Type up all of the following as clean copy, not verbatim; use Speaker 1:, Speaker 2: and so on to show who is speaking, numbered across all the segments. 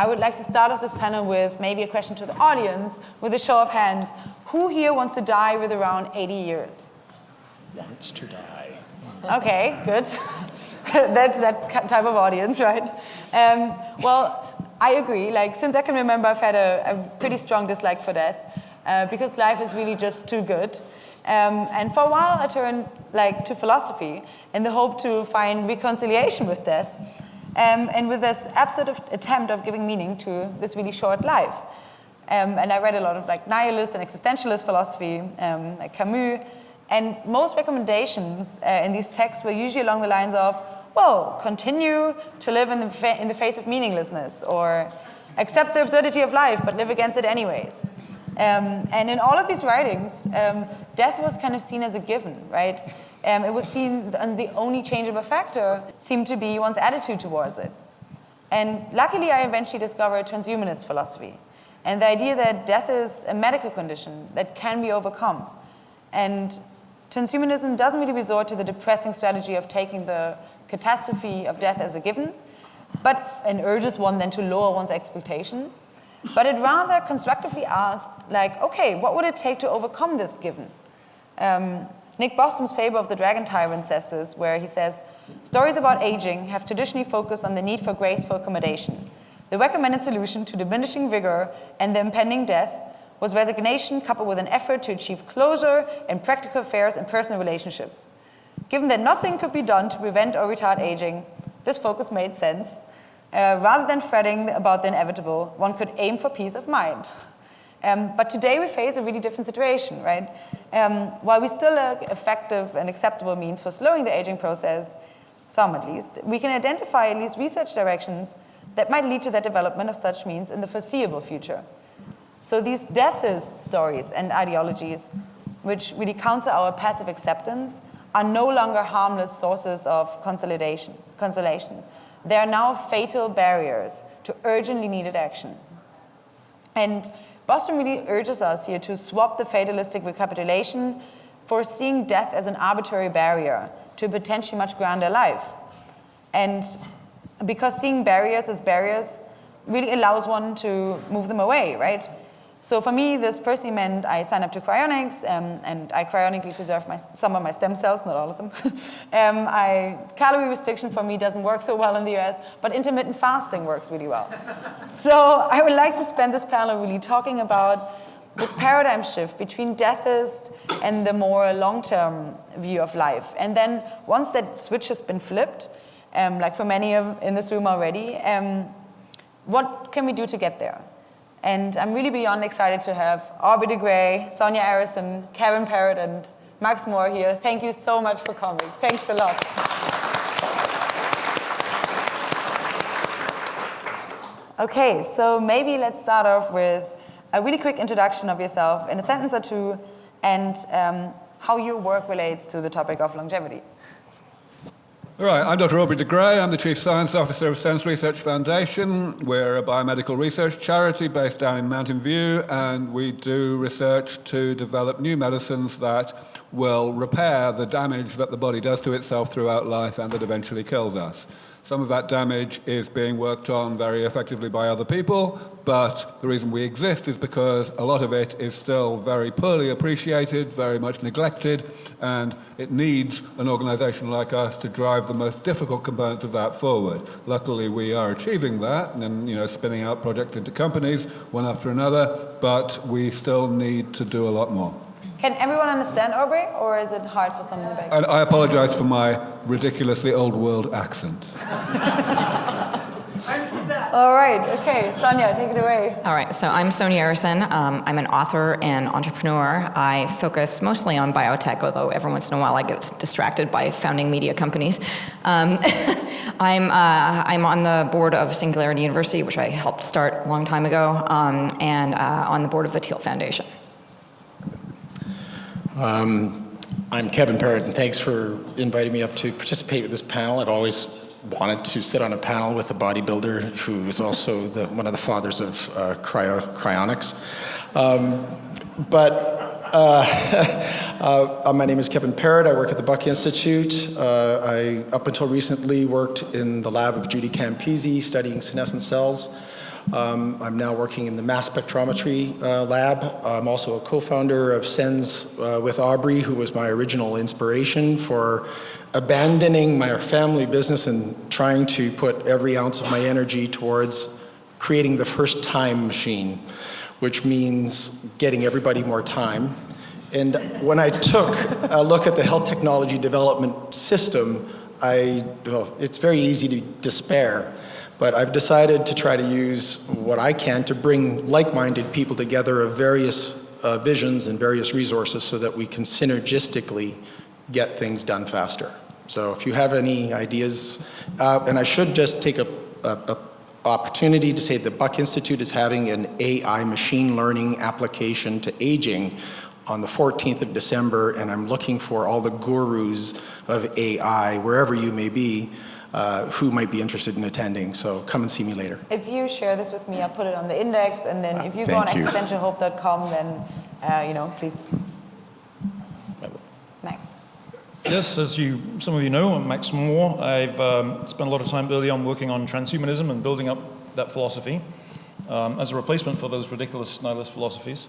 Speaker 1: I would like to start off this panel with maybe a question to the audience, with a show of hands. Who here wants to die with around 80 years?
Speaker 2: Wants to die.
Speaker 1: Okay, good. That's that type of audience, right? Well, I agree. Like, since I can remember, I've had a pretty strong dislike for death because life is really just too good. And for a while, I turned to philosophy in the hope to find reconciliation with death, and with this absurd attempt of giving meaning to this really short life. And I read a lot of nihilist and existentialist philosophy, like Camus. And most recommendations in these texts were usually along the lines of, well, continue to live in the face of meaninglessness, or accept the absurdity of life, but live against it anyways. And in all of these writings, death was kind of seen as a given, right? It was seen, and the only changeable factor seemed to be one's attitude towards it. And luckily, I eventually discovered transhumanist philosophy, and the idea that death is a medical condition that can be overcome. And transhumanism doesn't really resort to the depressing strategy of taking the catastrophe of death as a given, and urges one then to lower one's expectation. But it rather constructively asked, okay, what would it take to overcome this given? Nick Bostrom's Fable of the Dragon Tyrant says this, where he says, stories about aging have traditionally focused on the need for graceful accommodation. The recommended solution to diminishing vigor and the impending death was resignation coupled with an effort to achieve closure in practical affairs and personal relationships. Given that nothing could be done to prevent or retard aging, this focus made sense. Rather than fretting about the inevitable, one could aim for peace of mind. But today we face a really different situation, right? While we still lack effective and acceptable means for slowing the aging process, some at least, we can identify at least research directions that might lead to the development of such means in the foreseeable future. So these deathist stories and ideologies, which really counter our passive acceptance, are no longer harmless sources of consolation. They are now fatal barriers to urgently needed action. And Bostrom really urges us here to swap the fatalistic recapitulation for seeing death as an arbitrary barrier to a potentially much grander life. And because seeing barriers as barriers really allows one to move them away, right? So for me, this personally meant I signed up to cryonics, and I cryonically preserve some of my stem cells, not all of them. Calorie restriction for me doesn't work so well in the US, but intermittent fasting works really well. So I would like to spend this panel really talking about this paradigm shift between deathist and the more long-term view of life. And then once that switch has been flipped, like for many in this room already, what can we do to get there? And I'm really beyond excited to have Aubrey de Grey, Sonia Arrison, Kevin Perrott, and Max Moore here. Thank you so much for coming. Thanks a lot. Okay, so maybe let's start off with a really quick introduction of yourself in a sentence or two, and how your work relates to the topic of longevity.
Speaker 3: All right, I'm Dr. Aubrey de Grey. I'm the Chief Science Officer of SENS Research Foundation. We're a biomedical research charity based down in Mountain View, and we do research to develop new medicines that will repair the damage that the body does to itself throughout life and that eventually kills us. Some of that damage is being worked on very effectively by other people, but the reason we exist is because a lot of it is still very poorly appreciated, very much neglected, and it needs an organization like us to drive the most difficult components of that forward. Luckily, we are achieving that and spinning out projects into companies, one after another, but we still need to do a lot more.
Speaker 1: Can everyone understand Aubrey, or is it hard for someone in the back?
Speaker 3: And I apologize for my ridiculously old world accent.
Speaker 1: All right, okay, Sonia, take it away.
Speaker 4: All right, so I'm Sonia Arrison. I'm an author and entrepreneur. I focus mostly on biotech, although every once in a while I get distracted by founding media companies. I'm on the board of Singularity University, which I helped start a long time ago, and on the board of the Thiel Foundation.
Speaker 2: I'm Kevin Perrott, and thanks for inviting me up to participate with this panel. I've always wanted to sit on a panel with a bodybuilder who is also one of the fathers of cryonics. My name is Kevin Perrott. I work at the Buck Institute. I, up until recently, worked in the lab of Judy Campisi studying senescent cells. I'm now working in the mass spectrometry lab. I'm also a co-founder of SENS with Aubrey, who was my original inspiration for abandoning my family business and trying to put every ounce of my energy towards creating the first time machine, which means getting everybody more time. And when I took a look at the health technology development system, it's very easy to despair, but I've decided to try to use what I can to bring like-minded people together of various visions and various resources so that we can synergistically get things done faster. So if you have any ideas, and I should just take a opportunity to say the Buck Institute is having an AI machine learning application to aging on the 14th of December, and I'm looking for all the gurus of AI, wherever you may be, who might be interested in attending. So come and see me later.
Speaker 1: If you share this with me, I'll put it on the index, and then if you go on
Speaker 2: Thank you.
Speaker 1: existentialhope.com, then, please. Max.
Speaker 5: Yes, as some of you know, I'm Max Moore. I've spent a lot of time early on working on transhumanism and building up that philosophy as a replacement for those ridiculous nihilist philosophies.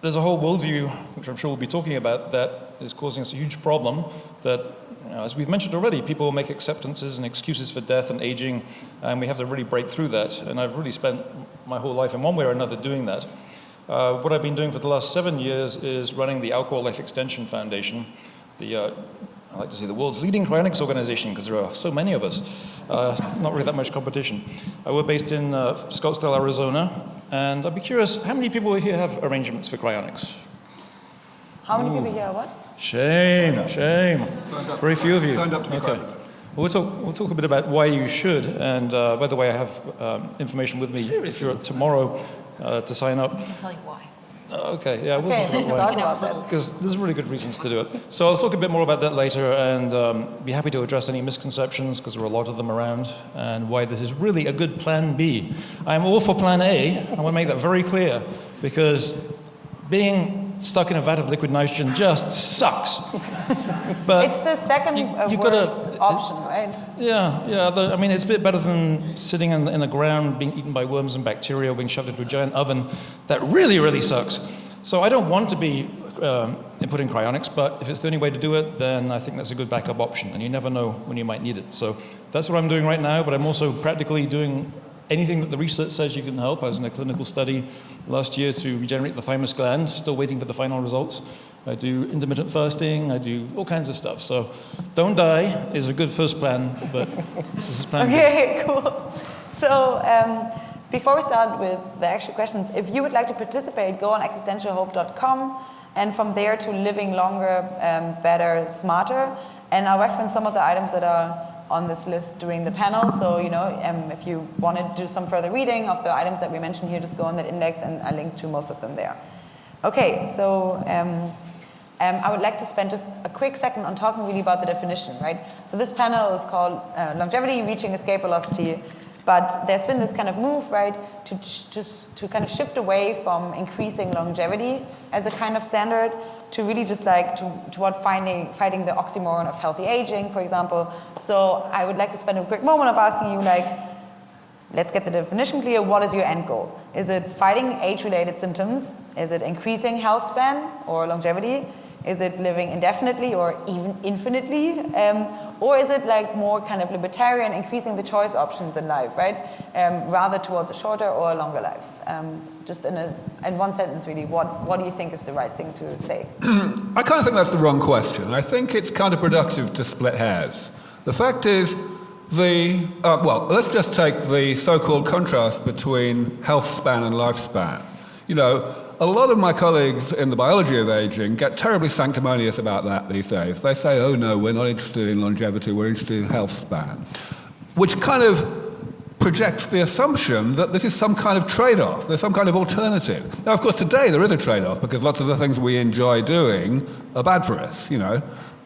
Speaker 5: There's a whole worldview, which I'm sure we'll be talking about, that is causing us a huge problem that, as we've mentioned already, people make acceptances and excuses for death and aging, and we have to really break through that. And I've really spent my whole life in one way or another doing that. What I've been doing for the last 7 years is running the Alcor Life Extension Foundation, I like to say the world's leading cryonics organization, because there are so many of us, not really that much competition. We're based in Scottsdale, Arizona, and I'd be curious, how many people here have arrangements for cryonics?
Speaker 1: How many people here are what?
Speaker 5: Shame. Very few of you.
Speaker 3: Signed up to be
Speaker 5: Okay. Well, we'll talk a bit about why you should, and by the way, I have information with me if you're tomorrow to sign up.
Speaker 4: I can tell you why.
Speaker 5: Okay, yeah, we'll
Speaker 1: Okay,
Speaker 5: talk
Speaker 1: let's
Speaker 5: about
Speaker 1: talk
Speaker 5: why.
Speaker 1: about that.
Speaker 5: Because there's really good reasons to do it. So I'll talk a bit more about that later, and be happy to address any misconceptions, because there are a lot of them around, and why this is really a good plan B. I'm all for plan A. I want to make that very clear, because being stuck in a vat of liquid nitrogen just sucks. But
Speaker 1: It's the second worst option, right?
Speaker 5: Yeah. I mean, it's a bit better than sitting in the ground, being eaten by worms and bacteria, or being shoved into a giant oven. That really, really sucks. So I don't want to be put in cryonics, but if it's the only way to do it, then I think that's a good backup option, and you never know when you might need it. So that's what I'm doing right now, but I'm also practically doing anything that the research says you can help. I was in a clinical study last year to regenerate the thymus gland, still waiting for the final results. I do intermittent fasting, I do all kinds of stuff. So don't die is a good first plan, but this is plan B.
Speaker 1: Okay, cool. So before we start with the actual questions, if you would like to participate, go on existentialhope.com, and from there to living longer, better, smarter. And I'll reference some of the items that are on this list during the panel. So, if you wanted to do some further reading of the items that we mentioned here, just go on that index, and I link to most of them there. Okay, so I would like to spend just a quick second on talking really about the definition, right? So this panel is called Longevity, Reaching Escape Velocity, but there's been this kind of move, right, to kind of shift away from increasing longevity as a kind of standard to really just like toward fighting the oxymoron of healthy aging, for example. So I would like to spend a quick moment of asking you, like, let's get the definition clear. What is your end goal? Is it fighting age-related symptoms? Is it increasing health span or longevity? Is it living indefinitely or even infinitely? Or is it like more kind of libertarian, increasing the choice options in life, right? Rather towards a shorter or a longer life? Just in one sentence, really, what do you think is the right thing to say?
Speaker 3: I kind of think that's the wrong question. I think it's counterproductive to split hairs. The fact is, let's just take the so-called contrast between health span and lifespan. A lot of my colleagues in the biology of aging get terribly sanctimonious about that these days. They say, oh no, we're not interested in longevity, we're interested in health span, which kind of projects the assumption that this is some kind of trade-off, there's some kind of alternative. Now, of course, today there is a trade-off because lots of the things we enjoy doing are bad for us,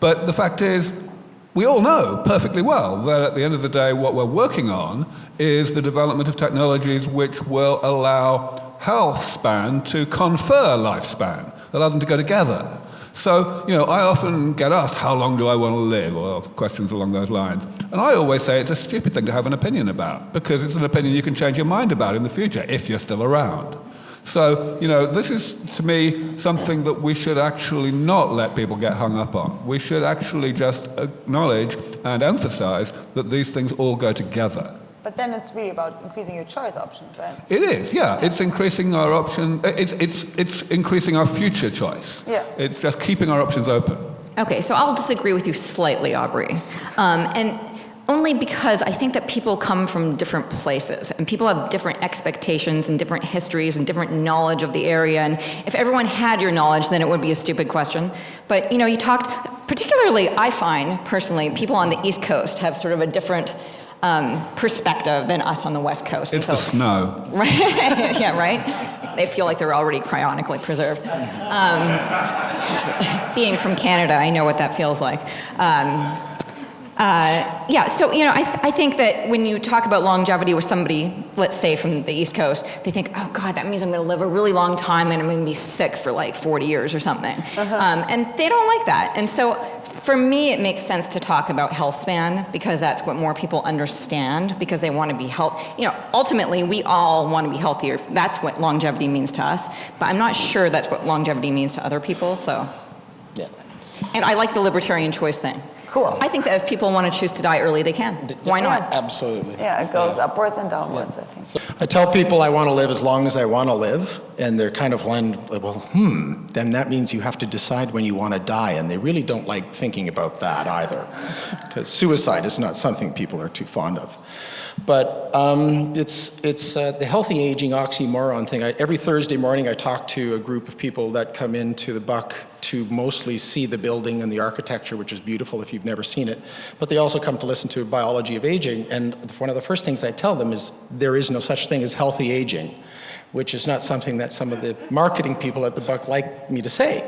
Speaker 3: But the fact is, we all know perfectly well that at the end of the day, what we're working on is the development of technologies which will allow health span to confer lifespan, allow them to go together. So, I often get asked, how long do I want to live, or questions along those lines. And I always say it's a stupid thing to have an opinion about, because it's an opinion you can change your mind about in the future, if you're still around. So, this is, to me, something that we should actually not let people get hung up on. We should actually just acknowledge and emphasize that these things all go together.
Speaker 1: But then it's really about increasing your choice options, right?
Speaker 3: It is, yeah. It's increasing our option. It's increasing our future choice.
Speaker 1: Yeah.
Speaker 3: It's just keeping our options open.
Speaker 4: Okay, so I'll disagree with you slightly, Aubrey. And only because I think that people come from different places, and people have different expectations and different histories and different knowledge of the area. And if everyone had your knowledge, then it would be a stupid question. But, you talked, particularly I find, personally, people on the East Coast have sort of a different perspective than us on the West Coast.
Speaker 3: It's the snow.
Speaker 4: Right? Yeah, right? They feel like they're already cryonically preserved. Being from Canada, I know what that feels like. So, I think that when you talk about longevity with somebody, let's say from the East Coast, they think, oh God, that means I'm going to live a really long time and I'm going to be sick for like 40 years or something. And they don't like that. And so for me, it makes sense to talk about health span, because that's what more people understand, because they want to be ultimately we all want to be healthier. That's what longevity means to us. But I'm not sure that's what longevity means to other people, so.
Speaker 2: Yeah.
Speaker 4: And I like the libertarian choice thing.
Speaker 1: Cool.
Speaker 4: I think that if people want to choose to die early, they can. Why not?
Speaker 2: Absolutely.
Speaker 1: Yeah, it goes upwards and downwards, I think.
Speaker 2: So I tell people I want to live as long as I want to live, and they're kind of then that means you have to decide when you want to die, and they really don't like thinking about that either, because suicide is not something people are too fond of. But it's the healthy aging oxymoron thing. Every Thursday morning I talk to a group of people that come into the Buck to mostly see the building and the architecture, which is beautiful if you've never seen it. But they also come to listen to biology of aging. And one of the first things I tell them is there is no such thing as healthy aging, which is not something that some of the marketing people at the Buck like me to say.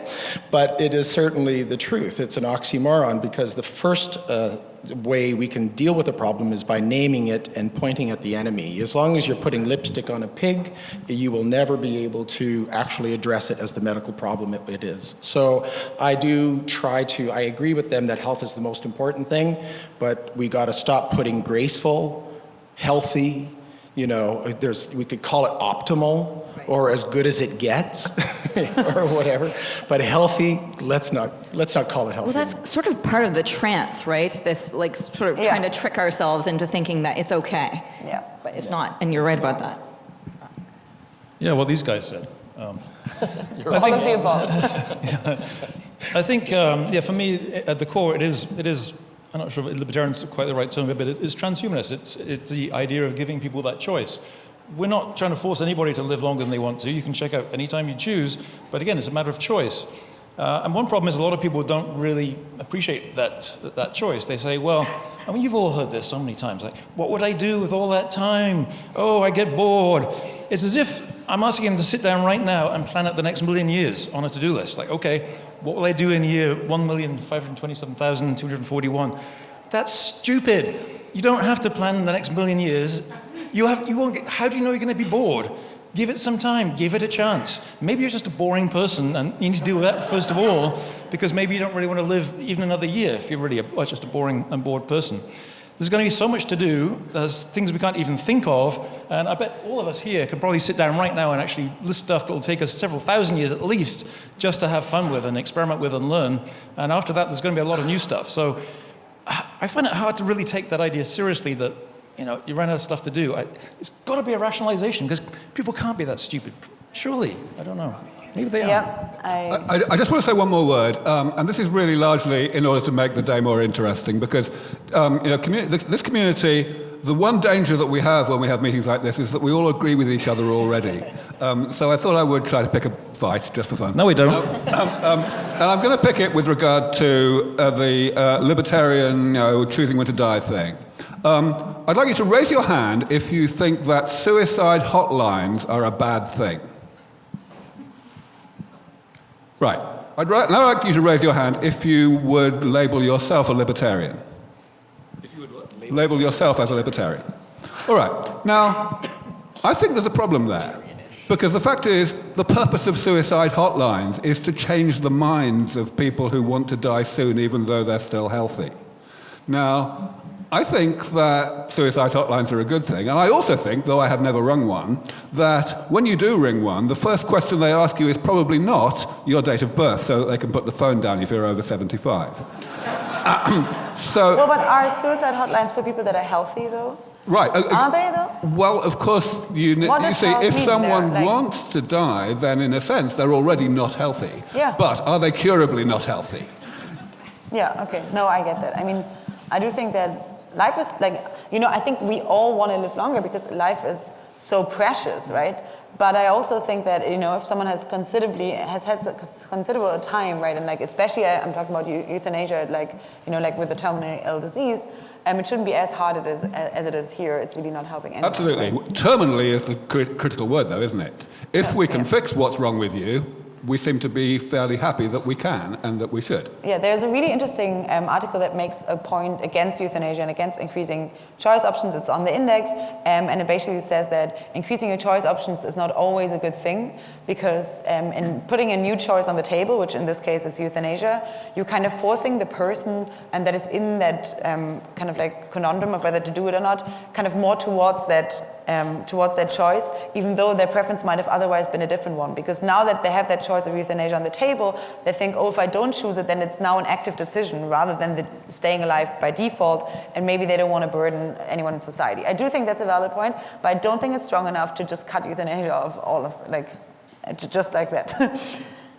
Speaker 2: But it is certainly the truth. It's an oxymoron, because the first way we can deal with a problem is by naming it and pointing at the enemy. As long as you're putting lipstick on a pig, you will never be able to actually address it as the medical problem it is. So I agree with them that health is the most important thing, but we got to stop putting graceful, healthy, we could call it optimal, or as good as it gets, or whatever. But healthy, let's not call it healthy.
Speaker 4: Well, that's sort of part of the trance, right? This sort of trying to trick ourselves into thinking that it's okay.
Speaker 1: Yeah.
Speaker 4: But it's not, and you're right about that.
Speaker 5: Yeah, what these guys said.
Speaker 1: All of the above.
Speaker 5: I think, for me, at the core, it is. I'm not sure if libertarian is quite the right term, but it's transhumanist. It's the idea of giving people that choice. We're not trying to force anybody to live longer than they want to. You can check out anytime you choose, but again, it's a matter of choice. And one problem is a lot of people don't really appreciate that choice. They say, well, you've all heard this so many times, like, what would I do with all that time? Oh, I get bored. It's as if I'm asking them to sit down right now and plan out the next 1,000,000 years on a to-do list. Like, okay, what will I do in year 1,527,241? That's stupid. You don't have to plan the next 1,000,000 years. How do you know you're going to be bored? Give it some time. Give it a chance. Maybe you're just a boring person, and you need to deal with that first of all, because maybe you don't really want to live even another year if you're really just a boring and bored person. There's going to be so much to do. There's things we can't even think of, and I bet all of us here can probably sit down right now and actually list stuff that will take us several thousand years at least just to have fun with and experiment with and learn. And after that, there's going to be a lot of new stuff. So I find it hard to really take that idea seriously that you run out of stuff to do. It's got to be a rationalization, because people can't be that stupid. Surely, I don't know. Maybe they are.
Speaker 3: I just want to say one more word, and this is really largely in order to make the day more interesting, because this community, the one danger that we have when we have meetings like this is that we all agree with each other already. So I thought I would try to pick a fight just for fun.
Speaker 5: No, we don't.
Speaker 3: And I'm going to pick it with regard to the libertarian choosing when to die thing. I'd like you to raise your hand if you think that suicide hotlines are a bad thing. Right. I'd now like you to raise your hand if you would label yourself a libertarian. If you would what? Label yourself as a libertarian. All right. Now, I think there's a problem there. Because the fact is, the purpose of suicide hotlines is to change the minds of people who want to die soon, even though they're still healthy. Now, I think that suicide hotlines are a good thing, and I also think, though I have never rung one, that when you do ring one, the first question they ask you is probably not your date of birth, so that they can put the phone down if you're over 75.
Speaker 1: Well, but are suicide hotlines for people that are healthy, though?
Speaker 3: Right.
Speaker 1: Are they, though?
Speaker 3: Well, of course, you see, if someone wants to die, then in a sense, they're already not healthy.
Speaker 1: Yeah.
Speaker 3: But are they curably not healthy?
Speaker 1: Yeah, okay. No, I get that. I mean, I do think that life is I think we all want to live longer because life is so precious, right? But I also think that, if someone has had considerable time, right, and especially I'm talking about euthanasia, with the terminal ill disease, it shouldn't be as hard as it is here. It's really not helping anyone.
Speaker 3: Absolutely.
Speaker 1: Right?
Speaker 3: Terminally is the critical word, though, isn't it? If we can fix what's wrong with you, we seem to be fairly happy that we can and that we should.
Speaker 1: Yeah, there's a really interesting article that makes a point against euthanasia and against increasing choice options. It's on the index, and it basically says that increasing your choice options is not always a good thing because in putting a new choice on the table, which in this case is euthanasia, you're kind of forcing the person that is in that kind of conundrum of whether to do it or not, kind of more towards that choice, even though their preference might have otherwise been a different one. Because now that they have that choice of euthanasia on the table, they think, oh, if I don't choose it, then it's now an active decision rather than staying alive by default, and maybe they don't want to burden anyone in society. I do think that's a valid point, but I don't think it's strong enough to just cut euthanasia off all of, just like that.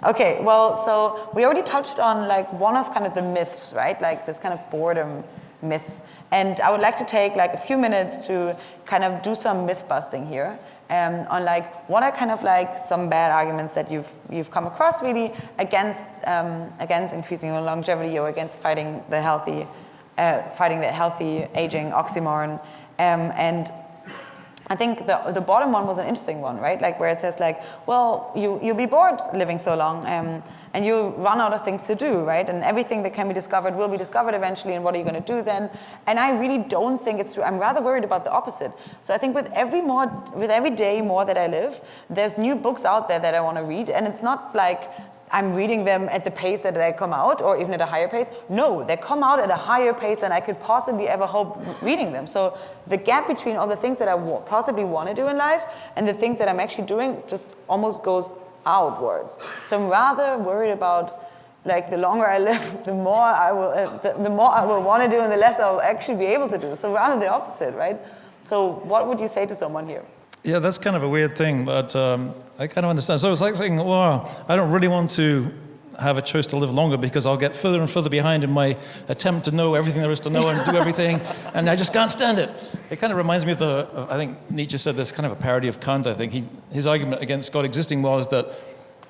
Speaker 1: Okay, well, so we already touched on one of kind of the myths, right? This kind of boredom myth. And I would like to take a few minutes to kind of do some myth busting here on what are kind of some bad arguments that you've come across really against increasing your longevity or against fighting the healthy aging oxymoron. And I think the bottom one was an interesting one, right? Where it says well, you'll be bored living so long, and you'll run out of things to do, right? And everything that can be discovered will be discovered eventually, and what are you going to do then? And I really don't think it's true. I'm rather worried about the opposite. So I think with every day more that I live, there's new books out there that I want to read, and it's not I'm reading them at the pace that they come out, or even at a higher pace. No, they come out at a higher pace than I could possibly ever hope reading them. So the gap between all the things that I possibly want to do in life and the things that I'm actually doing just almost goes outwards. So I'm rather worried about the longer I live, the more I will want to do and the less I'll actually be able to do. So rather the opposite, right? So what would you say to someone here?
Speaker 5: Yeah, that's kind of a weird thing, but I kind of understand. So it's like saying, well, I don't really want to have a choice to live longer because I'll get further and further behind in my attempt to know everything there is to know and do everything, and I just can't stand it. It kind of reminds me of I think Nietzsche said this, kind of a parody of Kant, I think. His argument against God existing was that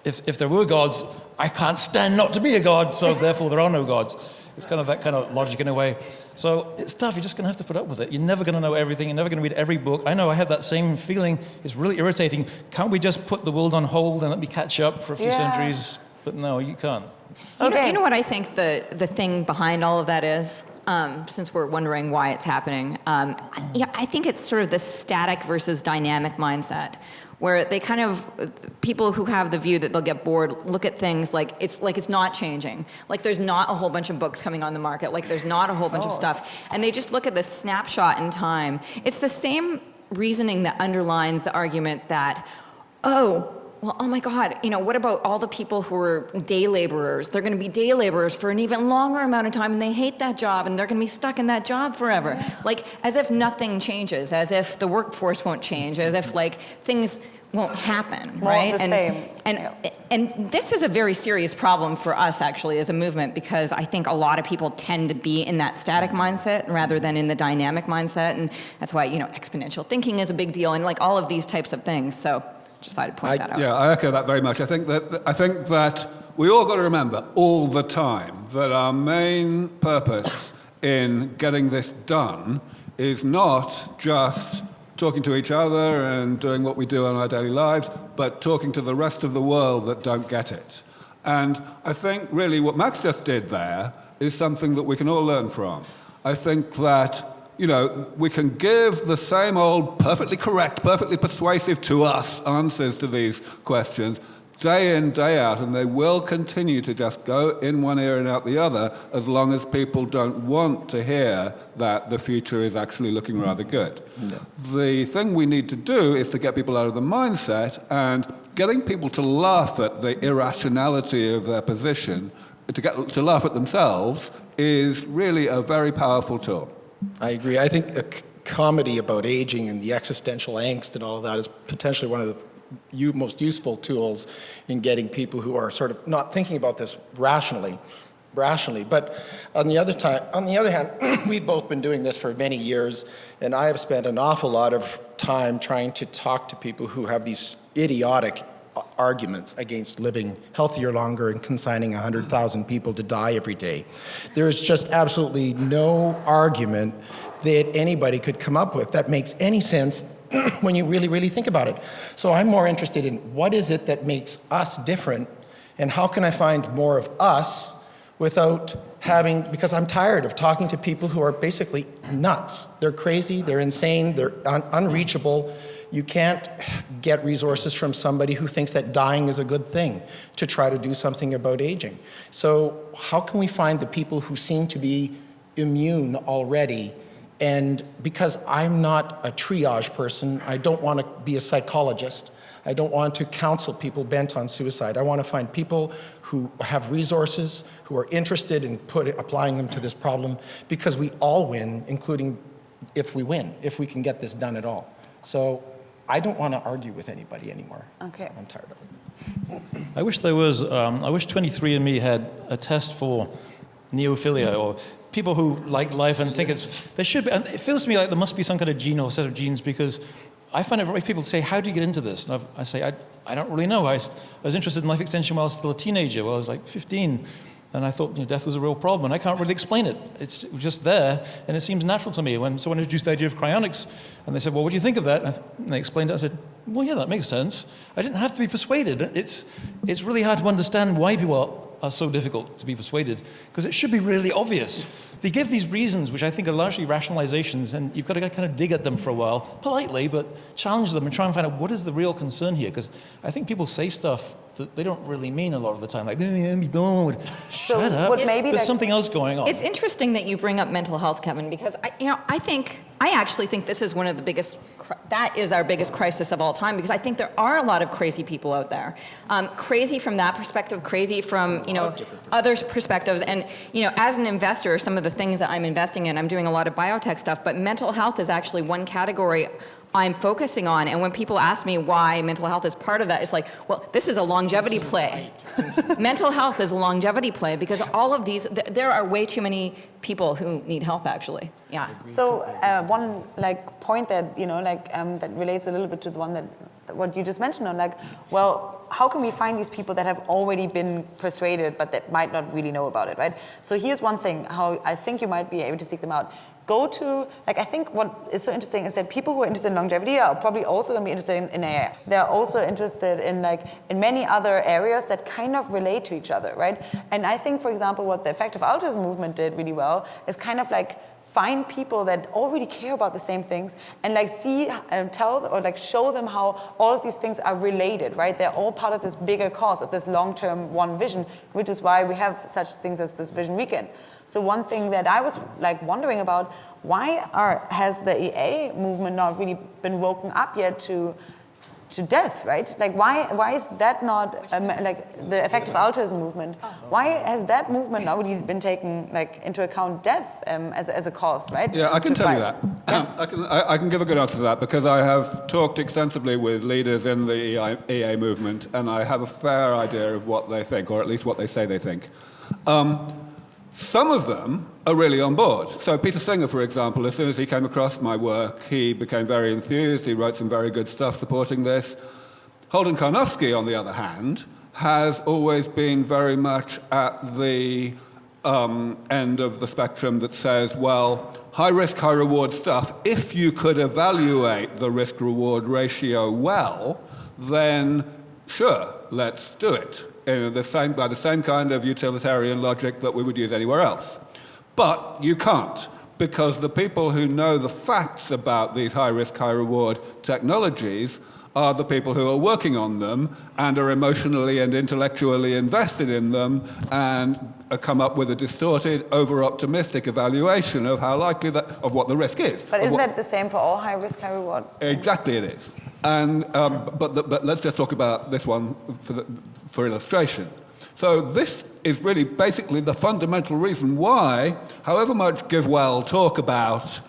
Speaker 5: if there were gods, I can't stand not to be a god, so therefore there are no gods. It's kind of that kind of logic in a way. So it's tough. You're just going to have to put up with it. You're never going to know everything. You're never going to read every book. I know I had that same feeling. It's really irritating. Can't we just put the world on hold and let me catch up for a few centuries? But no, you can't.
Speaker 4: Okay. You know what I think the thing behind all of that is? Since we're wondering why it's happening. I think it's sort of the static versus dynamic mindset, where they kind of, people who have the view that they'll get bored look at things like it's not changing. There's not a whole bunch of books coming on the market. There's not a whole bunch of stuff. And they just look at this snapshot in time. It's the same reasoning that underlines the argument that, oh my God, what about all the people who are day laborers? They're going to be day laborers for an even longer amount of time, and they hate that job, and they're going to be stuck in that job forever. As if nothing changes, as if the workforce won't change, as if, things won't happen, right?
Speaker 1: More of the same.
Speaker 4: And this is a very serious problem for us, actually, as a movement, because I think a lot of people tend to be in that static mindset rather than in the dynamic mindset, and that's why, exponential thinking is a big deal, and, all of these types of things, so... Just thought I'd point that out.
Speaker 3: Yeah, I echo that very much. I think that we all got to remember all the time that our main purpose in getting this done is not just talking to each other and doing what we do in our daily lives, but talking to the rest of the world that don't get it. And I think really what Max just did there is something that we can all learn from. I think that we can give the same old perfectly correct, perfectly persuasive to us answers to these questions day in, day out, and they will continue to just go in one ear and out the other as long as people don't want to hear that the future is actually looking rather good. No. The thing we need to do is to get people out of the mindset, and getting people to laugh at the irrationality of their position, to laugh at themselves, is really a very powerful tool.
Speaker 2: I agree. I think a comedy about aging and the existential angst and all of that is potentially one of the most useful tools in getting people who are sort of not thinking about this rationally. But on the other hand, we've both been doing this for many years, and I have spent an awful lot of time trying to talk to people who have these idiotic arguments against living healthier longer and consigning 100,000 people to die every day. There is just absolutely no argument that anybody could come up with that makes any sense when you really, really think about it. So I'm more interested in what is it that makes us different, and how can I find more of us without having, because I'm tired of talking to people who are basically nuts. They're crazy, they're insane, they're unreachable. You can't get resources from somebody who thinks that dying is a good thing to try to do something about aging. So how can we find the people who seem to be immune already? And because I'm not a triage person, I don't want to be a psychologist. I don't want to counsel people bent on suicide. I want to find people who have resources, who are interested in applying them to this problem, because we all win, including if we win, if we can get this done at all. So I don't want to argue with anybody anymore. Okay. I'm tired of it.
Speaker 5: I wish there was, I wish 23andMe had a test for neophilia, or people who like life and think there should be, and it feels to me like there must be some kind of gene or set of genes, because I find it, people say, how do you get into this? And I say, I don't really know. I was interested in life extension while I was still a teenager, when I was like 15, and I thought death was a real problem, and I can't really explain it. It's just there, and it seems natural to me. When someone introduced the idea of cryonics, and they said, well, what do you think of that? And they explained it. I said, well, yeah, that makes sense. I didn't have to be persuaded. It's really hard to understand why people are so difficult to be persuaded, because it should be really obvious. They give these reasons, which I think are largely rationalizations, and you've got to kind of dig at them for a while, politely, but challenge them and try and find out what is the real concern here, because I think people say stuff that they don't really mean a lot of the time, like, shut up, there's something else going on.
Speaker 4: It's interesting that you bring up mental health, Kevin, because I actually think this is one of the biggest, that is our biggest crisis of all time, because I think there are a lot of crazy people out there. Crazy from that perspective, crazy from, others' perspectives. And, as an investor, some of the things that I'm investing in, I'm doing a lot of biotech stuff, but mental health is actually one category I'm focusing on. And when people ask me why mental health is part of that, it's like, well, this is a longevity play. Mental health is a longevity play, because all of these, there are way too many people who need help, actually. Yeah.
Speaker 1: So one point that that relates a little bit to the one that what you just mentioned on, well, how can we find these people that have already been persuaded but that might not really know about it, right? So here's one thing how I think you might be able to seek them out. Go to, I think what is so interesting is that people who are interested in longevity are probably also going to be interested in AI. They're also interested in many other areas that kind of relate to each other, right? And I think, for example, what the effective altruism movement did really well is kind of find people that already care about the same things and see and tell or show them how all of these things are related, right? They're all part of this bigger cause of this long-term one vision, which is why we have such things as this Vision Weekend. So one thing that I was wondering about, why has the EA movement not really been woken up yet to death, right? Why is that not the effective altruism movement? Why has that movement not really been taken into account death as a cause, right?
Speaker 3: Yeah, I can tell you that. I can give a good answer to that, because I have talked extensively with leaders in the EA movement, and I have a fair idea of what they think, or at least what they say they think. Some of them are really on board. So Peter Singer, for example, as soon as he came across my work, he became very enthused. He wrote some very good stuff supporting this. Holden Karnofsky, on the other hand, has always been very much at the end of the spectrum that says, well, high-risk, high-reward stuff, if you could evaluate the risk-reward ratio well, then sure, let's do it. By the same kind of utilitarian logic that we would use anywhere else. But you can't, because the people who know the facts about these high-risk, high-reward technologies are the people who are working on them and are emotionally and intellectually invested in them and come up with a distorted, over-optimistic evaluation of how likely of what the risk is.
Speaker 1: But isn't that the same for all high risk, high reward?
Speaker 3: Exactly, it is. And but let's just talk about this one for illustration. So this is really basically the fundamental reason why, however much GiveWell talk about,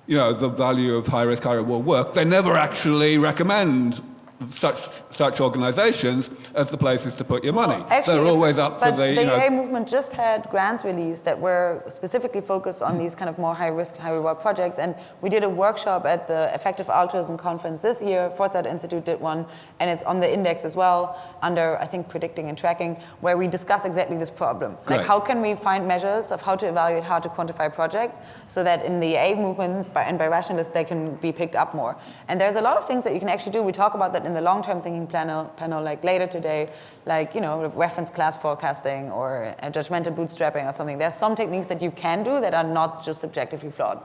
Speaker 3: the value of high risk, high reward work, they never actually recommend such organizations as the places to put your money.
Speaker 1: Actually,
Speaker 3: they're always up for the...
Speaker 1: the EA movement just had grants released that were specifically focused on these kind of more high-risk, high-reward projects, and we did a workshop at the Effective Altruism Conference this year. Foresight Institute did one, and it's on the index as well, under, I think, predicting and tracking, where we discuss exactly this problem.
Speaker 3: Great.
Speaker 1: Like, how can we find measures of how to evaluate, how to quantify projects, so that in the EA movement, and by rationalists, they can be picked up more. And there's a lot of things that you can actually do. We talk about that in the long-term thinking panel like later today, like reference class forecasting or judgmental bootstrapping or something. There's some techniques that you can do that are not just subjectively flawed.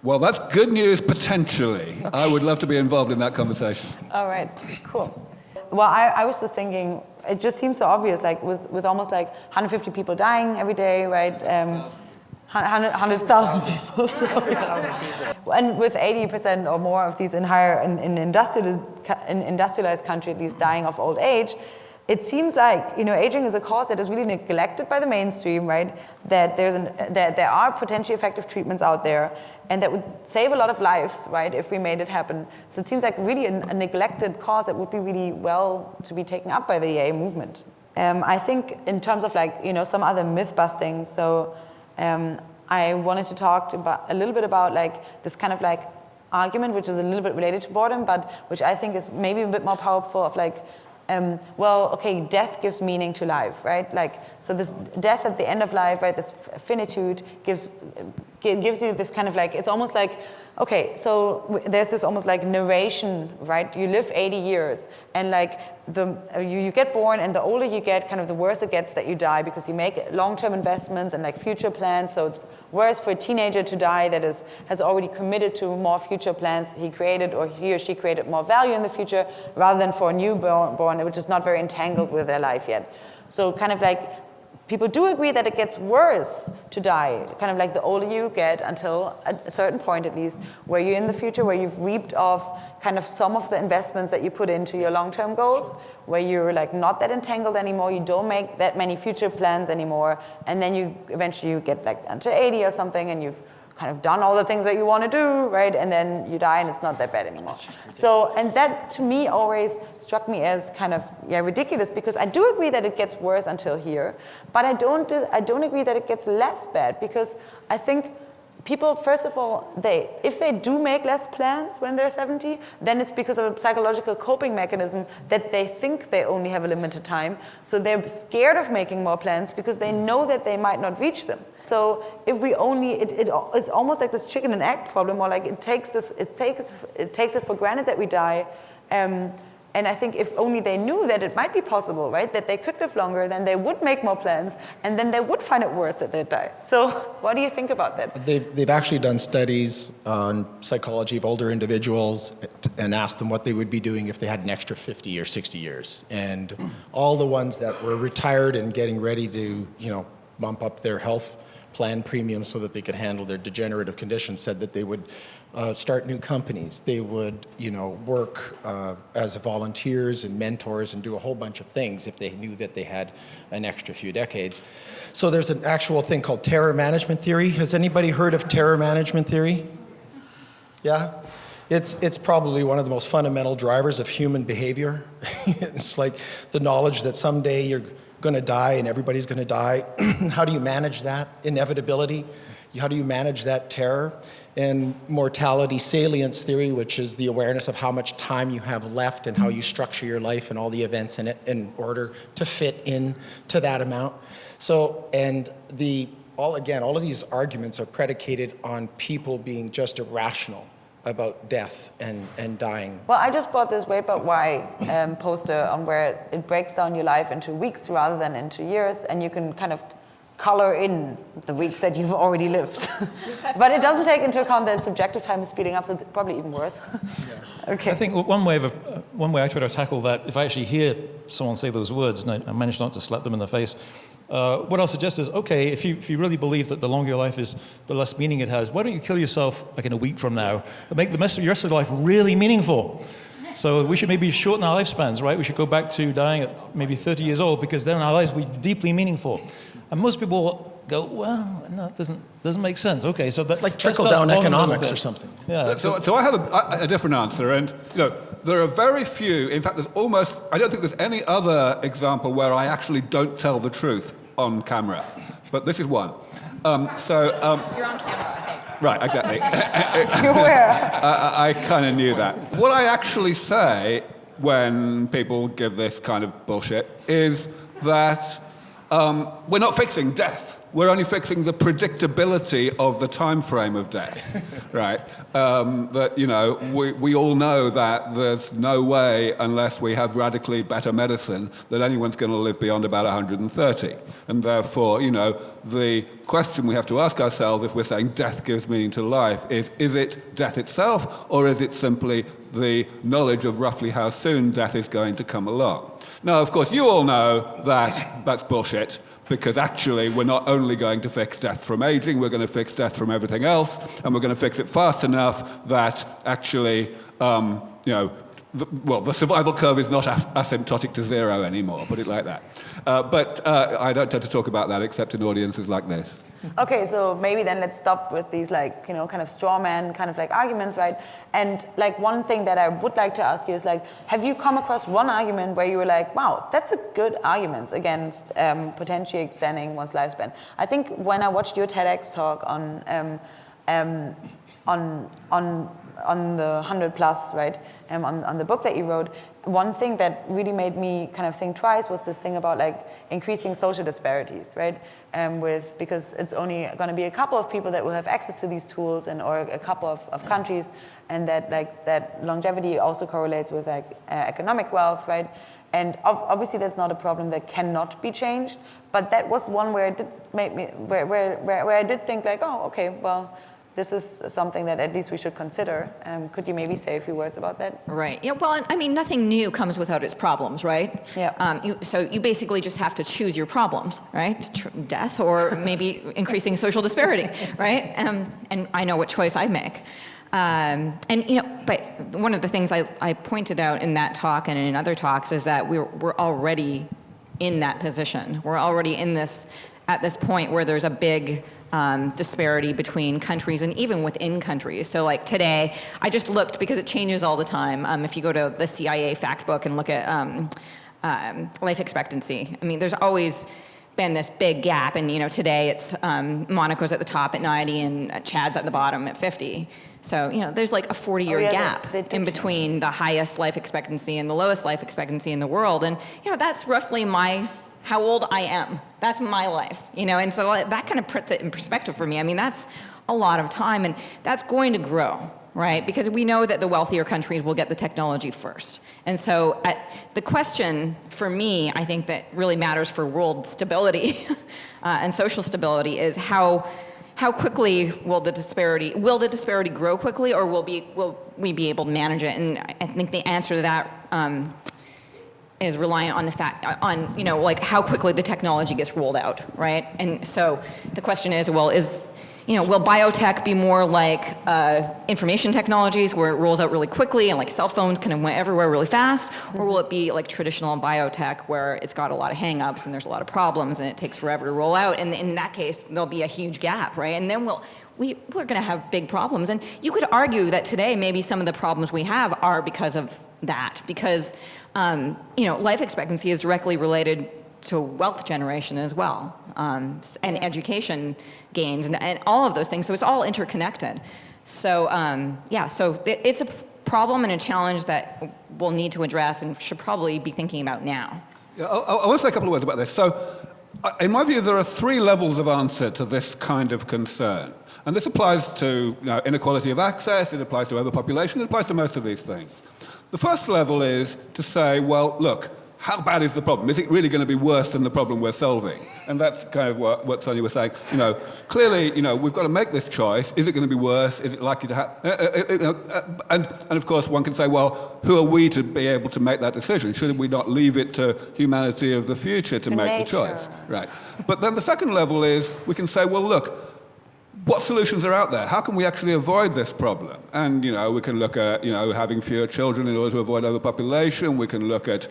Speaker 3: Well, that's good news potentially. Okay. I would love to be involved in that conversation.
Speaker 1: All right, cool. Well, I was just thinking, it just seems so obvious, like with almost like 150 people dying every day, right? 100,000 people. And with 80% or more of these in industrialized countries, at least dying of old age, it seems like aging is a cause that is really neglected by the mainstream, right? That there are potentially effective treatments out there, and that would save a lot of lives, right, if we made it happen. So it seems like really a neglected cause that would be really well to be taken up by the EA movement. I think in terms of some other myth busting. So. I wanted to talk a little bit about this kind of argument, which is a little bit related to boredom, but which I think is maybe a bit more powerful of death gives meaning to life, right? So this death at the end of life, right, this finitude gives you this kind of it's almost like, okay, so there's this almost narration, right? You live 80 years, and you get born, and the older you get, kind of the worse it gets that you die, because you make long-term investments and future plans. So it's worse for a teenager to die that has already committed to more future plans he created, or he or she created more value in the future, rather than for a newborn which is not very entangled with their life yet. So kind of people do agree that it gets worse to die, kind of the older you get, until a certain point at least, where you're in the future, where you've reaped off kind of some of the investments that you put into your long-term goals, where you're not that entangled anymore, you don't make that many future plans anymore, and then you eventually get until 80 or something, and you've kind of done all the things that you want to do, right? And then you die, and it's not that bad anymore. So, and that to me always struck me as kind of ridiculous, because I do agree that it gets worse until here, but I don't agree that it gets less bad, because I think people, first of all, if they do make less plans when they're 70, then it's because of a psychological coping mechanism that they think they only have a limited time. So they're scared of making more plans because they know that they might not reach them. So if we only, it is almost like this chicken and egg problem, or it takes it for granted that we die. And I think if only they knew that it might be possible, right, that they could live longer, then they would make more plans, and then they would find it worse that they die. So what do you think about that?
Speaker 2: They've actually done studies on psychology of older individuals and asked them what they would be doing if they had an extra 50 or 60 years. And all the ones that were retired and getting ready to, bump up their health plan premiums so that they could handle their degenerative conditions said that they would start new companies. They would, work as volunteers and mentors and do a whole bunch of things if they knew that they had an extra few decades. So there's an actual thing called terror management theory. Has anybody heard of terror management theory? Yeah? It's probably one of the most fundamental drivers of human behavior. It's like the knowledge that someday you're going to die and everybody's going to die. How do you manage that inevitability? How do you manage that terror? And mortality salience theory, which is the awareness of how much time you have left and how you structure your life and all the events in it in order to fit in to that amount. So, and all of these arguments are predicated on people being just irrational about death and dying.
Speaker 1: Well, I just bought this Wait But Why poster on where it breaks down your life into weeks rather than into years, and you can kind of color in the weeks that you've already lived. But it doesn't take into account that subjective time is speeding up, so it's probably even worse. Okay.
Speaker 5: I think one way I try to tackle that, if I actually hear someone say those words, and I manage not to slap them in the face, what I'll suggest is, okay, if you really believe that the longer your life is, the less meaning it has, why don't you kill yourself like in a week from now and make the rest of your life really meaningful? So we should maybe shorten our lifespans, right? We should go back to dying at maybe 30 years old, because then our lives will be deeply meaningful. And most people go, well, no, it doesn't make sense. Okay, so that's
Speaker 2: like trickle-down economics or something.
Speaker 5: Yeah.
Speaker 3: So I have a different answer, and there are very few. In fact, I don't think there's any other example where I actually don't tell the truth on camera, but this is one.
Speaker 4: You're on camera, I think.
Speaker 3: Right, exactly.
Speaker 1: You're aware.
Speaker 3: I kind of knew that. What I actually say when people give this kind of bullshit is that we're not fixing death. We're only fixing the predictability of the time frame of death, right? That, we all know that there's no way, unless we have radically better medicine, that anyone's going to live beyond about 130. And therefore, the question we have to ask ourselves if we're saying death gives meaning to life is it death itself, or is it simply the knowledge of roughly how soon death is going to come along? Now, of course, you all know that that's bullshit, because actually we're not only going to fix death from aging, we're going to fix death from everything else, and we're going to fix it fast enough that actually, the survival curve is not asymptotic to zero anymore, put it like that. But I don't tend to talk about that except in audiences like this.
Speaker 1: Okay, so maybe then let's stop with these kind of straw man kind of arguments, right? And one thing that I would like to ask you is have you come across one argument where you were like, wow, that's a good argument against potentially extending one's lifespan? I think when I watched your TEDx talk on the 100 plus, right, on the book that you wrote, one thing that really made me kind of think twice was this thing about increasing social disparities, right? Because it's only going to be a couple of people that will have access to these tools, or a couple of countries, and that longevity also correlates with economic wealth, right? And obviously that's not a problem that cannot be changed, but that was one where it did make me where I did think oh, okay, well, this is something that at least we should consider. Could you maybe say a few words about that?
Speaker 4: Right. Yeah. Well, I mean, nothing new comes without its problems, right?
Speaker 1: Yeah.
Speaker 4: So you basically just have to choose your problems, right? Death or maybe increasing social disparity, right? And I know what choice I make. But one of the things I pointed out in that talk and in other talks is that we're already in that position. We're already at this point where there's a big disparity between countries and even within countries. So today, I just looked because it changes all the time. If you go to the CIA fact book and look at life expectancy, I mean, there's always been this big gap. And today it's Monaco's at the top at 90 and Chad's at the bottom at 50. So there's a 40-year gap in between the highest life expectancy and the lowest life expectancy in the world. And that's roughly how old I am. That's my life, and so that kind of puts it in perspective for me. I mean, that's a lot of time, and that's going to grow, right? Because we know that the wealthier countries will get the technology first. And so the question for me, I think that really matters for world stability and social stability is how quickly will the disparity grow quickly, or will we be able to manage it? And I think the answer to that is reliant on the fact, how quickly the technology gets rolled out, right? And so the question is, will biotech be more like information technologies where it rolls out really quickly and cell phones kind of went everywhere really fast? Or will it be like traditional biotech where it's got a lot of hang-ups and there's a lot of problems and it takes forever to roll out? And in that case, there'll be a huge gap, right? And then we're going to have big problems. And you could argue that today maybe some of the problems we have are because of that, because life expectancy is directly related to wealth generation as well, and education gains, and all of those things. So it's all interconnected. So so it's a problem and a challenge that we'll need to address and should probably be thinking about now.
Speaker 3: Yeah, I want to say a couple of words about this. So in my view, there are three levels of answer to this kind of concern. And this applies to inequality of access, it applies to overpopulation, it applies to most of these things. The first level is to say, well, look, how bad is the problem? Is it really going to be worse than the problem we're solving? And that's kind of what Sonia was saying. Clearly, we've got to make this choice. Is it going to be worse? Is it likely to happen? And of course, one can say, well, who are we to be able to make that decision? Should we not leave it to humanity of the future to make the choice? Right. But then the second level is we can say, well, look, what solutions are out there? How can we actually avoid this problem? And, we can look at, having fewer children in order to avoid overpopulation. We can look at,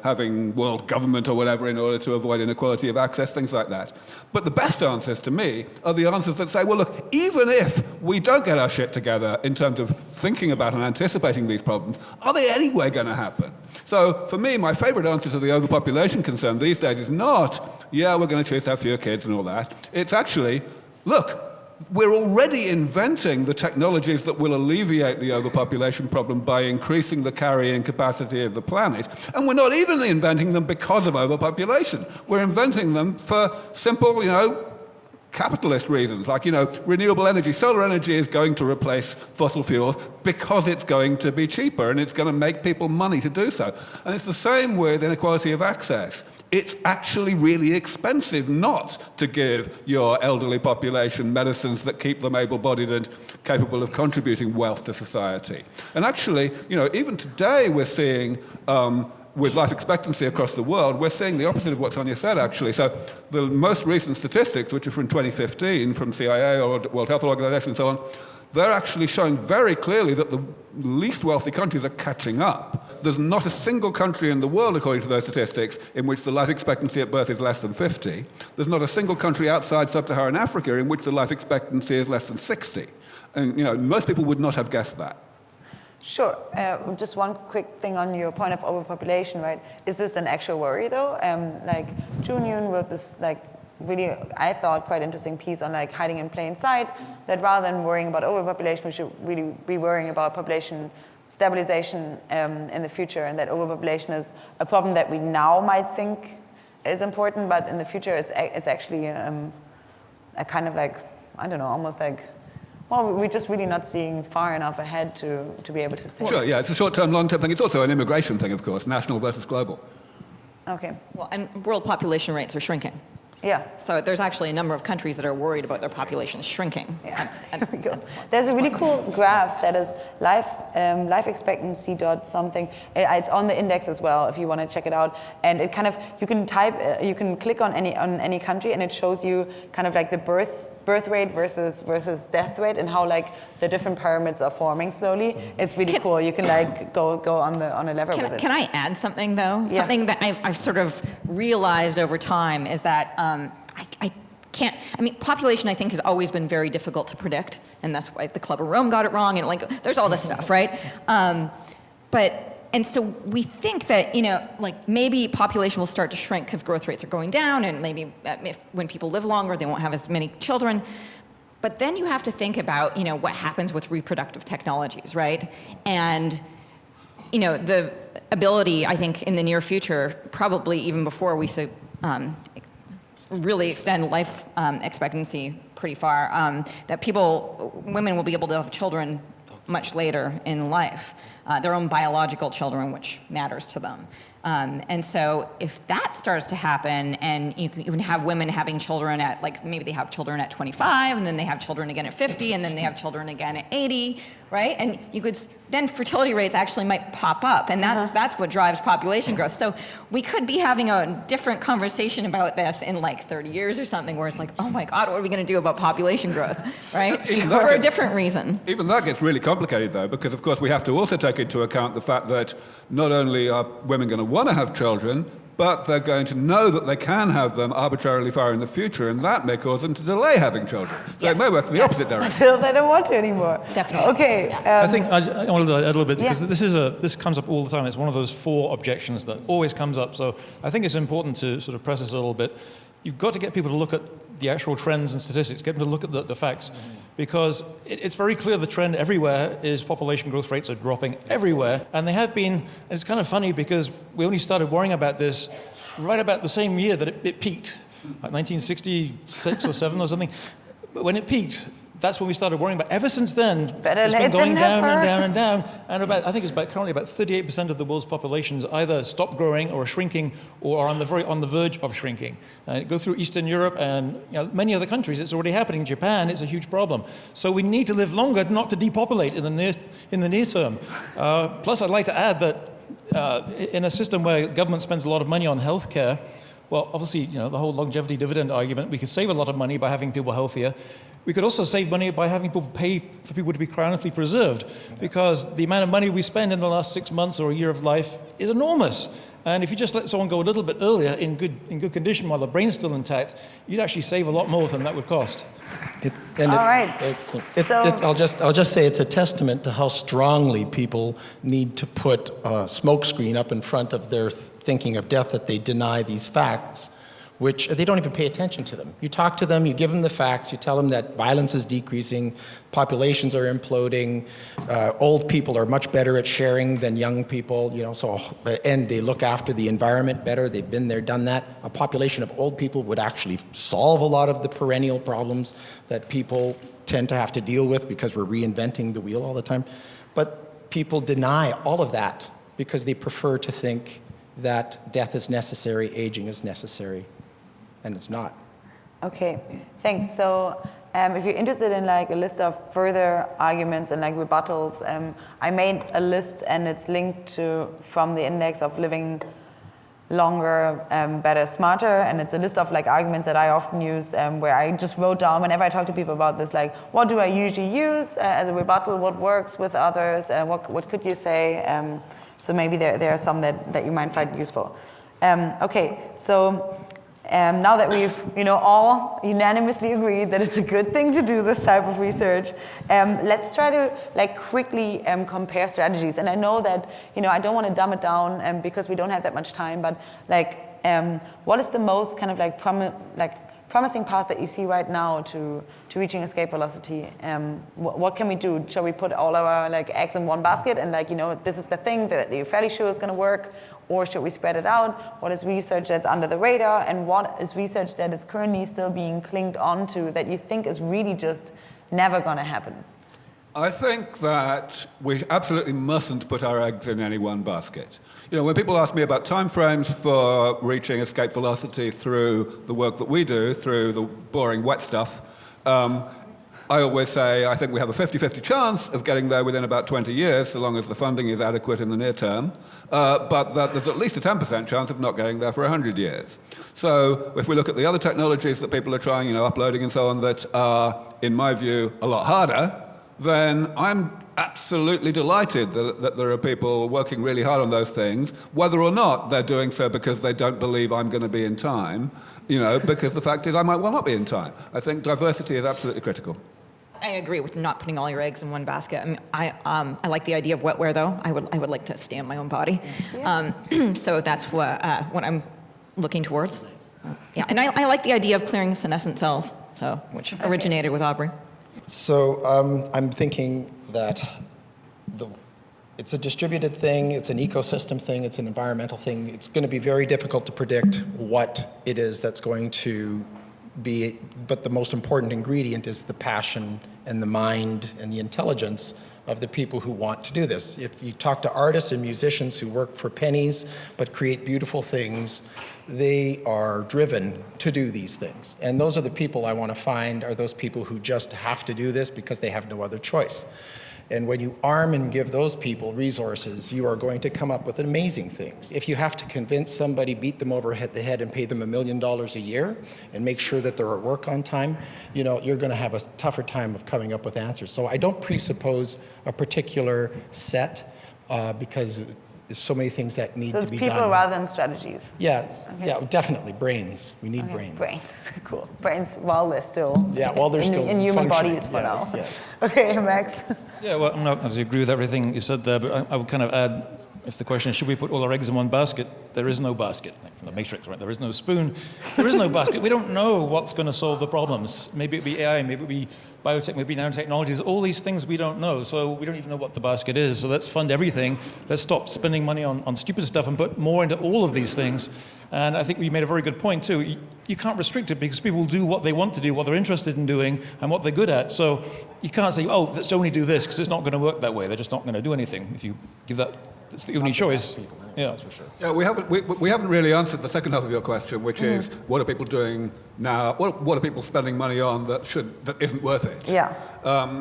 Speaker 3: having world government or whatever in order to avoid inequality of access, things like that. But the best answers to me are the answers that say, well, look, even if we don't get our shit together in terms of thinking about and anticipating these problems, are they anyway going to happen? So for me, my favorite answer to the overpopulation concern these days is not, we're going to choose to have fewer kids and all that. It's actually, look, we're already inventing the technologies that will alleviate the overpopulation problem by increasing the carrying capacity of the planet. And we're not even inventing them because of overpopulation. We're inventing them for simple, capitalist reasons, like, renewable energy. Solar energy is going to replace fossil fuels because it's going to be cheaper and it's going to make people money to do so. And it's the same with inequality of access. It's actually really expensive not to give your elderly population medicines that keep them able-bodied and capable of contributing wealth to society. And actually, even today we're seeing with life expectancy across the world, we're seeing the opposite of what Sonia said, actually. So the most recent statistics, which are from 2015, from CIA or World Health Organization and so on, they're actually showing very clearly that the least wealthy countries are catching up. There's not a single country in the world, according to those statistics, in which the life expectancy at birth is less than 50. There's not a single country outside sub-Saharan Africa in which the life expectancy is less than 60. And, most people would not have guessed that.
Speaker 1: Sure. Just one quick thing on your point of overpopulation, right? Is this an actual worry, though? Jun Yoon wrote this, really, I thought, quite interesting piece on, hiding in plain sight, that rather than worrying about overpopulation, we should really be worrying about population stabilization in the future, and that overpopulation is a problem that we now might think is important, but in the future it's actually a kind of almost we're just really not seeing far enough ahead to be able to say.
Speaker 3: Sure, yeah, it's a short-term, long-term thing. It's also an immigration thing, of course, national versus global.
Speaker 1: Okay.
Speaker 4: Well, and world population rates are shrinking.
Speaker 1: Yeah.
Speaker 4: So there's actually a number of countries that are worried about their populations shrinking.
Speaker 1: Yeah. There we go. There's a really cool graph that is life expectancy dot something. It's on the index as well if you want to check it out. And it kind of, you can click on any country and it shows you kind of the birth rate versus death rate and how the different pyramids are forming slowly. It's really cool. You can go on a lever with it.
Speaker 4: Can I add something though? Yeah. Something that I've sort of realized over time is that I can't. Population I think has always been very difficult to predict, and that's why the Club of Rome got it wrong, and there's all this stuff, right? And so we think that, maybe population will start to shrink because growth rates are going down, and maybe when people live longer, they won't have as many children. But then you have to think about, what happens with reproductive technologies, right? And, the ability, I think, in the near future, probably even before we really extend life expectancy pretty far, that women will be able to have children much later in life. Their own biological children, which matters to them. And so if that starts to happen, and you can have women having children at, maybe they have children at 25, and then they have children again at 50, and then they have children again at 80, right? And then fertility rates actually might pop up, and that's what drives population growth. So we could be having a different conversation about this in 30 years or something, where it's oh my God, what are we going to do about population growth, right? For a different reason.
Speaker 3: Even that gets really complicated, though, because of course we have to also take into account the fact that not only are women going to want to have children, but they're going to know that they can have them arbitrarily far in the future, and that may cause them to delay having children. So it may work in the opposite direction.
Speaker 1: Until they don't want to anymore.
Speaker 4: Definitely.
Speaker 1: Okay.
Speaker 5: I think I want to add a little bit, because this comes up all the time. It's one of those 4 objections that always comes up. So I think it's important to sort of press this a little bit. You've got to get people to look at the actual trends and statistics, get them to look at the facts, because it's very clear the trend everywhere is population growth rates are dropping everywhere, and they have been. And it's kind of funny because we only started worrying about this right about the same year that it peaked, like 1966 or 7 or something. But when it peaked, that's when we started worrying about. Ever since then,
Speaker 1: Better
Speaker 5: it's been
Speaker 1: late
Speaker 5: going
Speaker 1: than
Speaker 5: down
Speaker 1: never.
Speaker 5: and down and down. And I think it's currently about 38% of the world's populations either stop growing or are shrinking or are on the verge of shrinking. Go through Eastern Europe and many other countries, it's already happening. Japan, it's a huge problem. So we need to live longer, not to depopulate in the near term. Plus, I'd like to add that in a system where government spends a lot of money on healthcare, well, obviously, the whole longevity dividend argument, we could save a lot of money by having people healthier. We could also save money by having people pay for people to be cryonically preserved, because the amount of money we spend in the last 6 months or a year of life is enormous. And if you just let someone go a little bit earlier in good condition while the brain's still intact, you'd actually save a lot more than that would cost.
Speaker 1: All right.
Speaker 2: I'll just say it's a testament to how strongly people need to put a smokescreen up in front of their thinking of death, that they deny these facts, which they don't even pay attention to them. You talk to them, you give them the facts, you tell them that violence is decreasing, populations are imploding, old people are much better at sharing than young people, and they look after the environment better, they've been there, done that. A population of old people would actually solve a lot of the perennial problems that people tend to have to deal with because we're reinventing the wheel all the time. But people deny all of that because they prefer to think that death is necessary, aging is necessary. And it's not.
Speaker 1: Okay, thanks. So if you're interested in a list of further arguments and rebuttals, I made a list and it's linked from the index of living longer, better, smarter, and it's a list of arguments that I often use, where I just wrote down whenever I talk to people about this, what do I usually use as a rebuttal, what works with others, what could you say, so maybe there are some that you might find useful. Okay, so now that we've all unanimously agreed that it's a good thing to do this type of research, let's try to quickly compare strategies. And I know that I don't want to dumb it down because we don't have that much time. But what is the most kind of promising path that you see right now to reaching escape velocity? What can we do? Shall we put all our eggs in one basket and this is the thing that you're fairly sure is going to work? Or should we spread it out? What is research that's under the radar? And what is research that is currently still being clinged onto that you think is really just never going to happen?
Speaker 3: I think that we absolutely mustn't put our eggs in any one basket. When people ask me about timeframes for reaching escape velocity through the work that we do, through the boring wet stuff, I always say I think we have a 50-50 chance of getting there within about 20 years, so long as the funding is adequate in the near term, but that there's at least a 10% chance of not getting there for 100 years. So if we look at the other technologies that people are trying, uploading and so on, that are, in my view, a lot harder, then I'm absolutely delighted that there are people working really hard on those things, whether or not they're doing so because they don't believe I'm going to be in time, because the fact is I might well not be in time. I think diversity is absolutely critical.
Speaker 4: I agree with not putting all your eggs in one basket. I like the idea of wetware, though. I would like to stay in my own body. Yeah. So that's what I'm looking towards. Yeah, and I like the idea of clearing senescent cells, which originated with Aubrey.
Speaker 2: So I'm thinking that it's a distributed thing, it's an ecosystem thing, it's an environmental thing. It's going to be very difficult to predict what it is that's going to be, but the most important ingredient is the passion and the mind and the intelligence of the people who want to do this. If you talk to artists and musicians who work for pennies but create beautiful things, they are driven to do these things. And those are the people I want to find, are those people who just have to do this because they have no other choice. And when you arm and give those people resources, you are going to come up with amazing things. If you have to convince somebody, beat them over the head and pay them $1 million a year and make sure that they're at work on time, you're going to have a tougher time of coming up with answers. So I don't presuppose a particular set because there's so many things that need to be done.
Speaker 1: So it's people rather than strategies?
Speaker 2: Yeah, yeah, definitely. Brains. We need brains.
Speaker 1: Brains, cool. Brains while they're still in human bodies for now.
Speaker 2: Yes.
Speaker 1: Okay, Max.
Speaker 5: Yeah, well, I'm not going to agree with everything you said there, but I would kind of add if the question is, should we put all our eggs in one basket, there is no basket, like from the Matrix, right? There is no spoon, there is no basket. We don't know what's going to solve the problems. Maybe it'll be AI, maybe it'll be biotech, maybe nanotechnologies, all these things we don't know. So we don't even know what the basket is. So let's fund everything. Let's stop spending money on stupid stuff and put more into all of these things. And I think we made a very good point too. You can't restrict it because people do what they want to do, what they're interested in doing, and what they're good at. So you can't say, oh, let's only do this, because it's not going to work that way. They're just not going to do anything if you give that. That's the only choice. Yeah,
Speaker 3: that's for sure. Yeah, we haven't really answered the second half of your question, which is what are people doing now? What are people spending money on that isn't worth it?
Speaker 1: Yeah.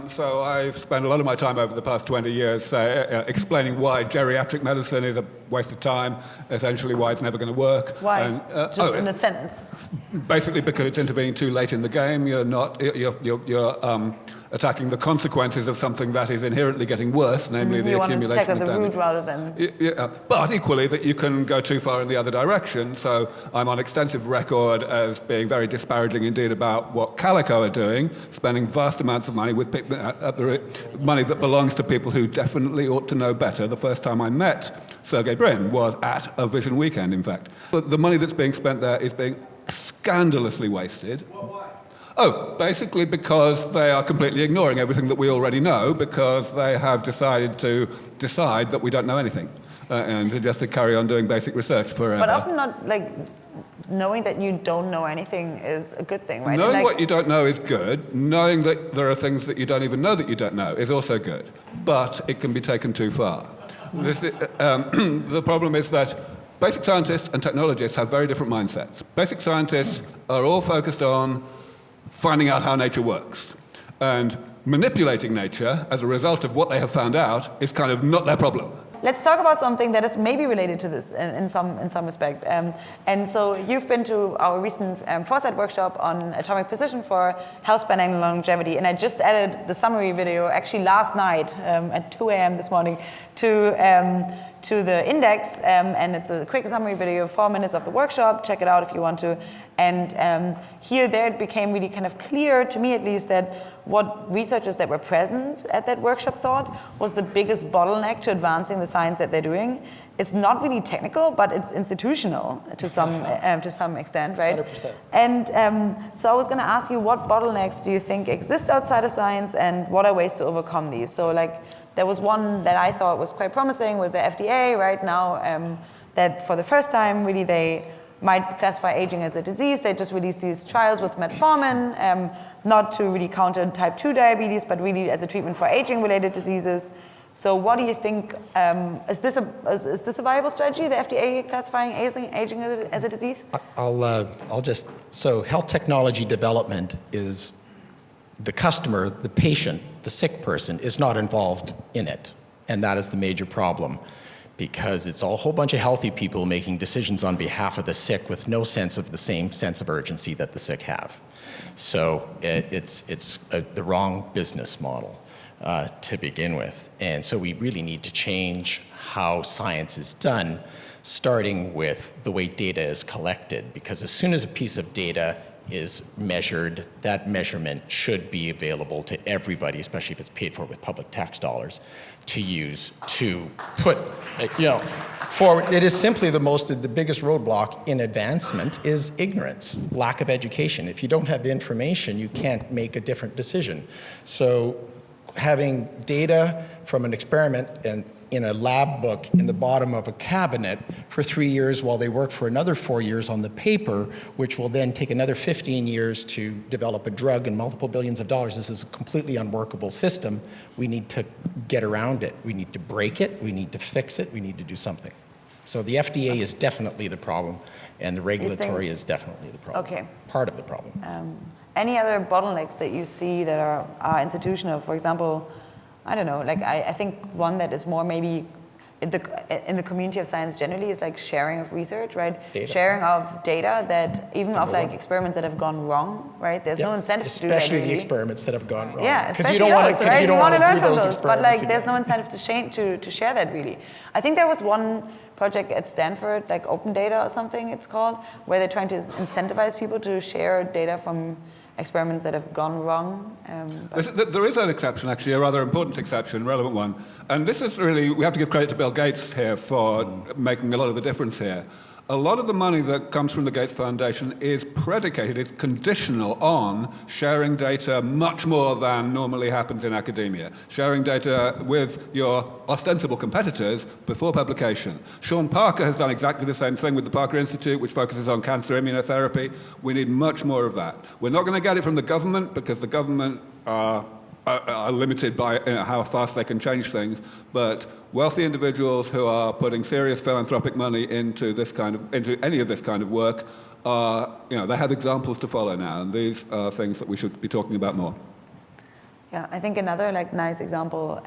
Speaker 3: So I've spent a lot of my time over the past 20 years explaining why geriatric medicine is a waste of time, essentially why it's never going to work.
Speaker 1: Why? Just in a sentence.
Speaker 3: Basically, because it's intervening too late in the game. You're attacking the consequences of something that is inherently getting worse, namely the accumulation of damage.
Speaker 1: You want to tackle the root rather than...
Speaker 3: Yeah, but equally that you can go too far in the other direction. So I'm on extensive record as being very disparaging indeed about what Calico are doing, spending vast amounts of money with money that belongs to people who definitely ought to know better. The first time I met Sergey Brin was at a Vision Weekend, in fact. But the money that's being spent there is being scandalously wasted. Oh, basically because they are completely ignoring everything that we already know, because they have decided that we don't know anything, and just to carry on doing basic research forever.
Speaker 1: But often not, like, knowing that you don't know anything is a good thing, right?
Speaker 3: Knowing what you don't know is good. Knowing that there are things that you don't even know that you don't know is also good. But it can be taken too far. The problem is that basic scientists and technologists have very different mindsets. Basic scientists are all focused on finding out how nature works. And manipulating nature as a result of what they have found out is kind of not their problem.
Speaker 1: Let's talk about something that is maybe related to this in some respect. And so you've been to our recent Foresight workshop on atomic precision for health span and longevity, and I just added the summary video actually last night at 2 a.m. this morning to the index, and it's a quick summary video, 4 minutes of the workshop. Check it out if you want to. And there it became really kind of clear, to me at least, that what researchers that were present at that workshop thought was the biggest bottleneck to advancing the science that they're doing. It's not really technical, but it's institutional to some extent, right?
Speaker 2: 100%.
Speaker 1: And so I was going to ask you, what bottlenecks do you think exist outside of science, and what are ways to overcome these? So, like, there was one that I thought was quite promising with the FDA right now, that for the first time, really, they might classify aging as a disease. They just released these trials with metformin, not to really counter type 2 diabetes, but really as a treatment for aging-related diseases. So what do you think, is this a viable strategy, the FDA classifying aging as a disease?
Speaker 2: So health technology development is the customer, the patient, the sick person is not involved in it. And that is the major problem, because it's a whole bunch of healthy people making decisions on behalf of the sick with no sense of the same sense of urgency that the sick have. So it's the wrong business model to begin with. And so we really need to change how science is done, starting with the way data is collected, because as soon as a piece of data is measured, that measurement should be available to everybody, especially if it's paid for with public tax dollars, to use to put, forward. It is simply the biggest roadblock in advancement is ignorance, lack of education. If you don't have information, you can't make a different decision. So having data from an experiment and in a lab book in the bottom of a cabinet for 3 years while they work for another 4 years on the paper, which will then take another 15 years to develop a drug and multiple billions of dollars. This is a completely unworkable system. We need to get around it. We need to break it. We need to fix it. We need to do something. So the FDA is definitely the problem, and the regulatory is definitely the problem.
Speaker 1: Okay.
Speaker 2: Part of the problem.
Speaker 1: Any other bottlenecks that you see that are institutional? For example, I don't know, like I think one that is more maybe in the community of science generally is like sharing of research, right?
Speaker 2: Data.
Speaker 1: Sharing of data that even of like experiments that have gone wrong, right? There's no incentive to do that.
Speaker 2: Especially
Speaker 1: really.
Speaker 2: the experiments that have gone wrong.
Speaker 1: Yeah,
Speaker 2: because
Speaker 1: especially
Speaker 2: you don't want to,
Speaker 1: right?
Speaker 2: you don't want to
Speaker 1: learn
Speaker 2: do
Speaker 1: from
Speaker 2: those
Speaker 1: those,
Speaker 2: experiments.
Speaker 1: but like
Speaker 2: again.
Speaker 1: there's no incentive to share that really. I think there was one project at Stanford, like Open Data or something it's called, where they're trying to incentivize people to share data from experiments that have gone wrong.
Speaker 3: There is an exception, actually, a rather important exception, relevant one. And this is really, we have to give credit to Bill Gates here for making a lot of the difference here. A lot of the money that comes from the Gates Foundation is predicated, it's conditional on sharing data much more than normally happens in academia. Sharing data with your ostensible competitors before publication. Sean Parker has done exactly the same thing with the Parker Institute, which focuses on cancer immunotherapy. We need much more of that. We're not going to get it from the government because the government are limited by how fast they can change things, but wealthy individuals who are putting serious philanthropic money into any of this kind of work they have examples to follow now, and these are things that we should be talking about more.
Speaker 1: Yeah, I think another nice example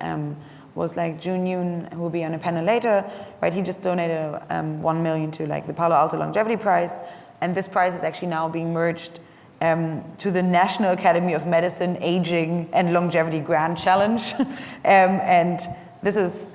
Speaker 1: was Jun Yoon, who will be on a panel later, right? He just donated $1 million to the Palo Alto Longevity Prize, and this prize is actually now being merged to the National Academy of Medicine Aging and Longevity Grand Challenge. And this is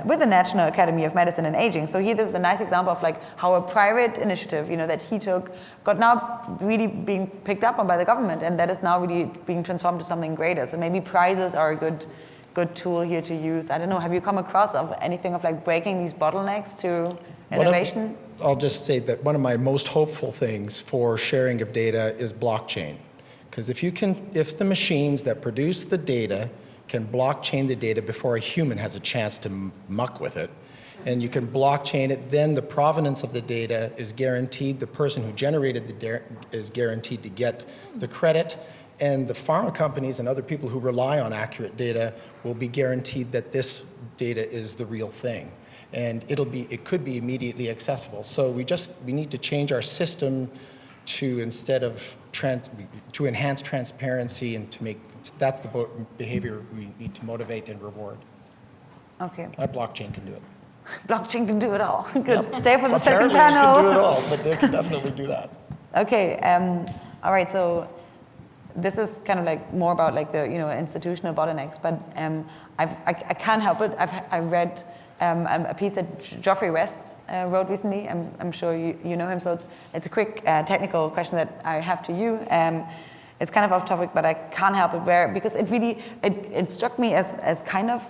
Speaker 1: with the National Academy of Medicine and Aging. So here, this is a nice example of how a private initiative, that he took, got now really being picked up on by the government, and that is now really being transformed to something greater. So maybe prizes are a good tool here to use. I don't know, have you come across anything of breaking these bottlenecks to innovation?
Speaker 2: I'll just say that one of my most hopeful things for sharing of data is blockchain. Because if the machines that produce the data can blockchain the data before a human has a chance to muck with it, and you can blockchain it, then the provenance of the data is guaranteed. The person who generated the data is guaranteed to get the credit, and the pharma companies and other people who rely on accurate data will be guaranteed that this data is the real thing. And it could be immediately accessible. So we need to change our system to to enhance transparency and that's the behavior we need to motivate and reward.
Speaker 1: Okay.
Speaker 2: Blockchain can do it.
Speaker 1: Blockchain can do it all. Good. Yep. Stay for the
Speaker 2: Apparently
Speaker 1: second panel.
Speaker 2: It can do it all, but they can definitely do that.
Speaker 1: Okay. All right. So this is kind of more about the institutional bottlenecks, but I can't help it. I read a piece that Geoffrey West wrote recently. I'm sure you know him, so it's a quick technical question that I have to you. It's kind of off topic, but I can't help it because it really it struck me as kind of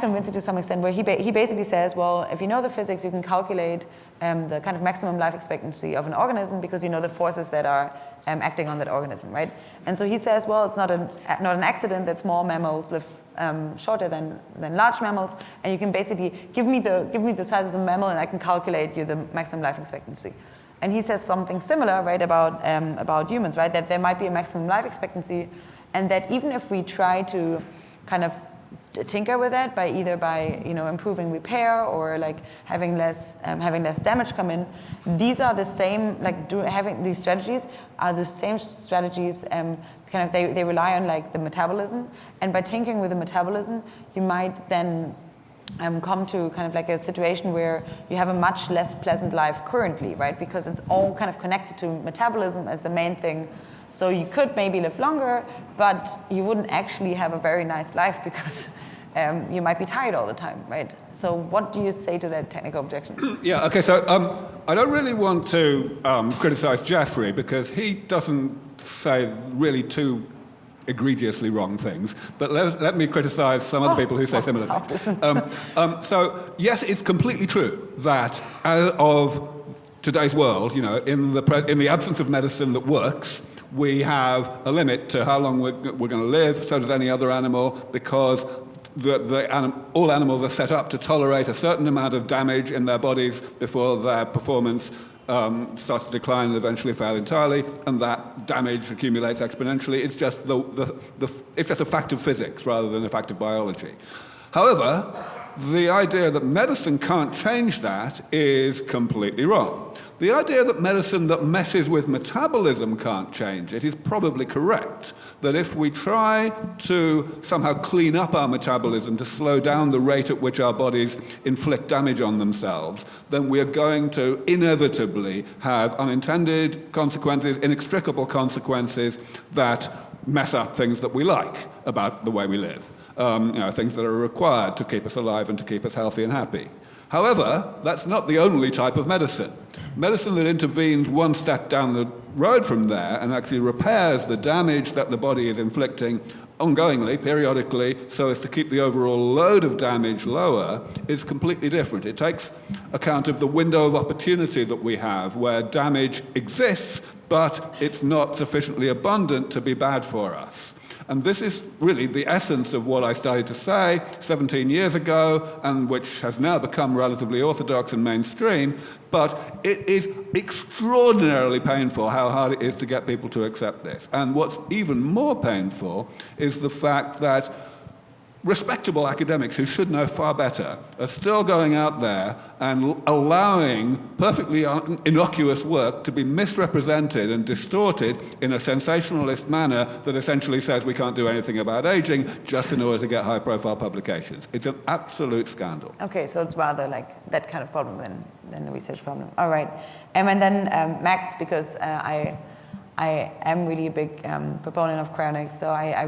Speaker 1: convincing to some extent, where he basically says, well, if you know the physics, you can calculate the kind of maximum life expectancy of an organism because you know the forces that are acting on that organism, right? And so he says, well, it's not an accident that small mammals live shorter than large mammals, and you can basically give me the size of the mammal, and I can calculate you the maximum life expectancy. And he says something similar, right, about humans, right? That there might be a maximum life expectancy, and that even if we try to kind of tinker with that by improving repair or having less damage come in, these are the same having these strategies are the same strategies. They rely on the metabolism, and by tinkering with the metabolism, you might then come to kind of a situation where you have a much less pleasant life currently, right? Because it's all kind of connected to metabolism as the main thing. So you could maybe live longer, but you wouldn't actually have a very nice life because you might be tired all the time, right? So what do you say to that technical objection?
Speaker 3: Yeah, okay, so I don't really want to criticize Geoffrey because he doesn't say really too egregiously wrong things, but let me criticize some other people who say similar things. So yes, it's completely true that as of today's world, in the absence of medicine that works, we have a limit to how long we're going to live. So does any other animal, because all animals are set up to tolerate a certain amount of damage in their bodies before their performance starts to decline and eventually fail entirely, and that damage accumulates exponentially. It's just it's just a fact of physics rather than a fact of biology. However, the idea that medicine can't change that is completely wrong. The idea that medicine that messes with metabolism can't change it is probably correct. That if we try to somehow clean up our metabolism to slow down the rate at which our bodies inflict damage on themselves, then we are going to inevitably have unintended consequences, inextricable consequences that mess up things that we like about the way we live. Things that are required to keep us alive and to keep us healthy and happy. However, that's not the only type of medicine. Medicine that intervenes one step down road from there and actually repairs the damage that the body is inflicting ongoingly, periodically, so as to keep the overall load of damage lower, is completely different. It takes account of the window of opportunity that we have, where damage exists, but it's not sufficiently abundant to be bad for us. And this is really the essence of what I started to say 17 years ago, and which has now become relatively orthodox and mainstream, but it is extraordinarily painful how hard it is to get people to accept this. And what's even more painful is the fact that respectable academics who should know far better are still going out there and allowing perfectly innocuous work to be misrepresented and distorted in a sensationalist manner that essentially says we can't do anything about aging just in order to get high-profile publications. It's an absolute scandal.
Speaker 1: Okay, so it's rather like that kind of problem than the research problem. All right. And then Max, because I am really a big proponent of cryonics, so I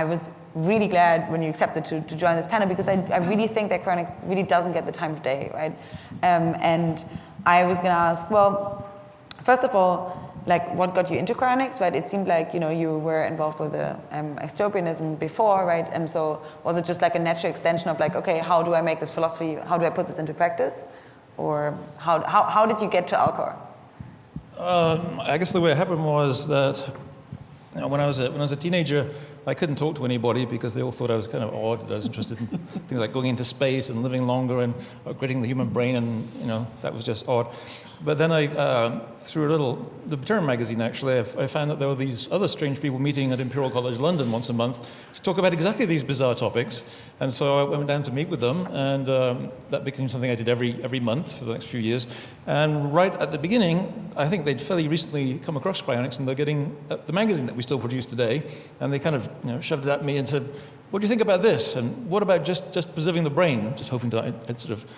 Speaker 1: was really glad when you accepted to join this panel, because I really think that cryonics really doesn't get the time of day, right? And I was going to ask, well, first of all, like, what got you into cryonics, right? It seemed like, you were involved with the extropianism before, right? And so was it just like a natural extension of like, okay, how do I make this philosophy, how do I put this into practice? Or how did you get to Alcor?
Speaker 5: I guess the way it happened was that when I was a teenager, I couldn't talk to anybody because they all thought I was kind of odd, that I was interested in things like going into space and living longer and upgrading the human brain, and that was just odd. But then through the Libertarian magazine actually, I found that there were these other strange people meeting at Imperial College London once a month to talk about exactly these bizarre topics. And so I went down to meet with them, and that became something I did every month for the next few years. And right at the beginning, I think they'd fairly recently come across cryonics, and they're getting the magazine that we still produce today, and they kind of shoved it at me and said, what do you think about this? And what about just preserving the brain? Just hoping that I'd sort of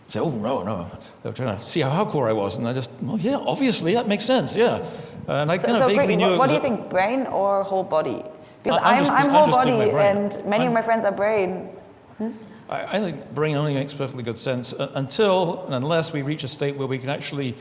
Speaker 5: say, oh, no. They were trying to see how hardcore I was. And I just, well, yeah, obviously, that makes sense, yeah. And I kind of vaguely knew
Speaker 1: what do you think, brain or whole body? Because I'm whole body, and many of my friends are brain.
Speaker 5: I think brain only makes perfectly good sense until and unless we reach a state where we can actually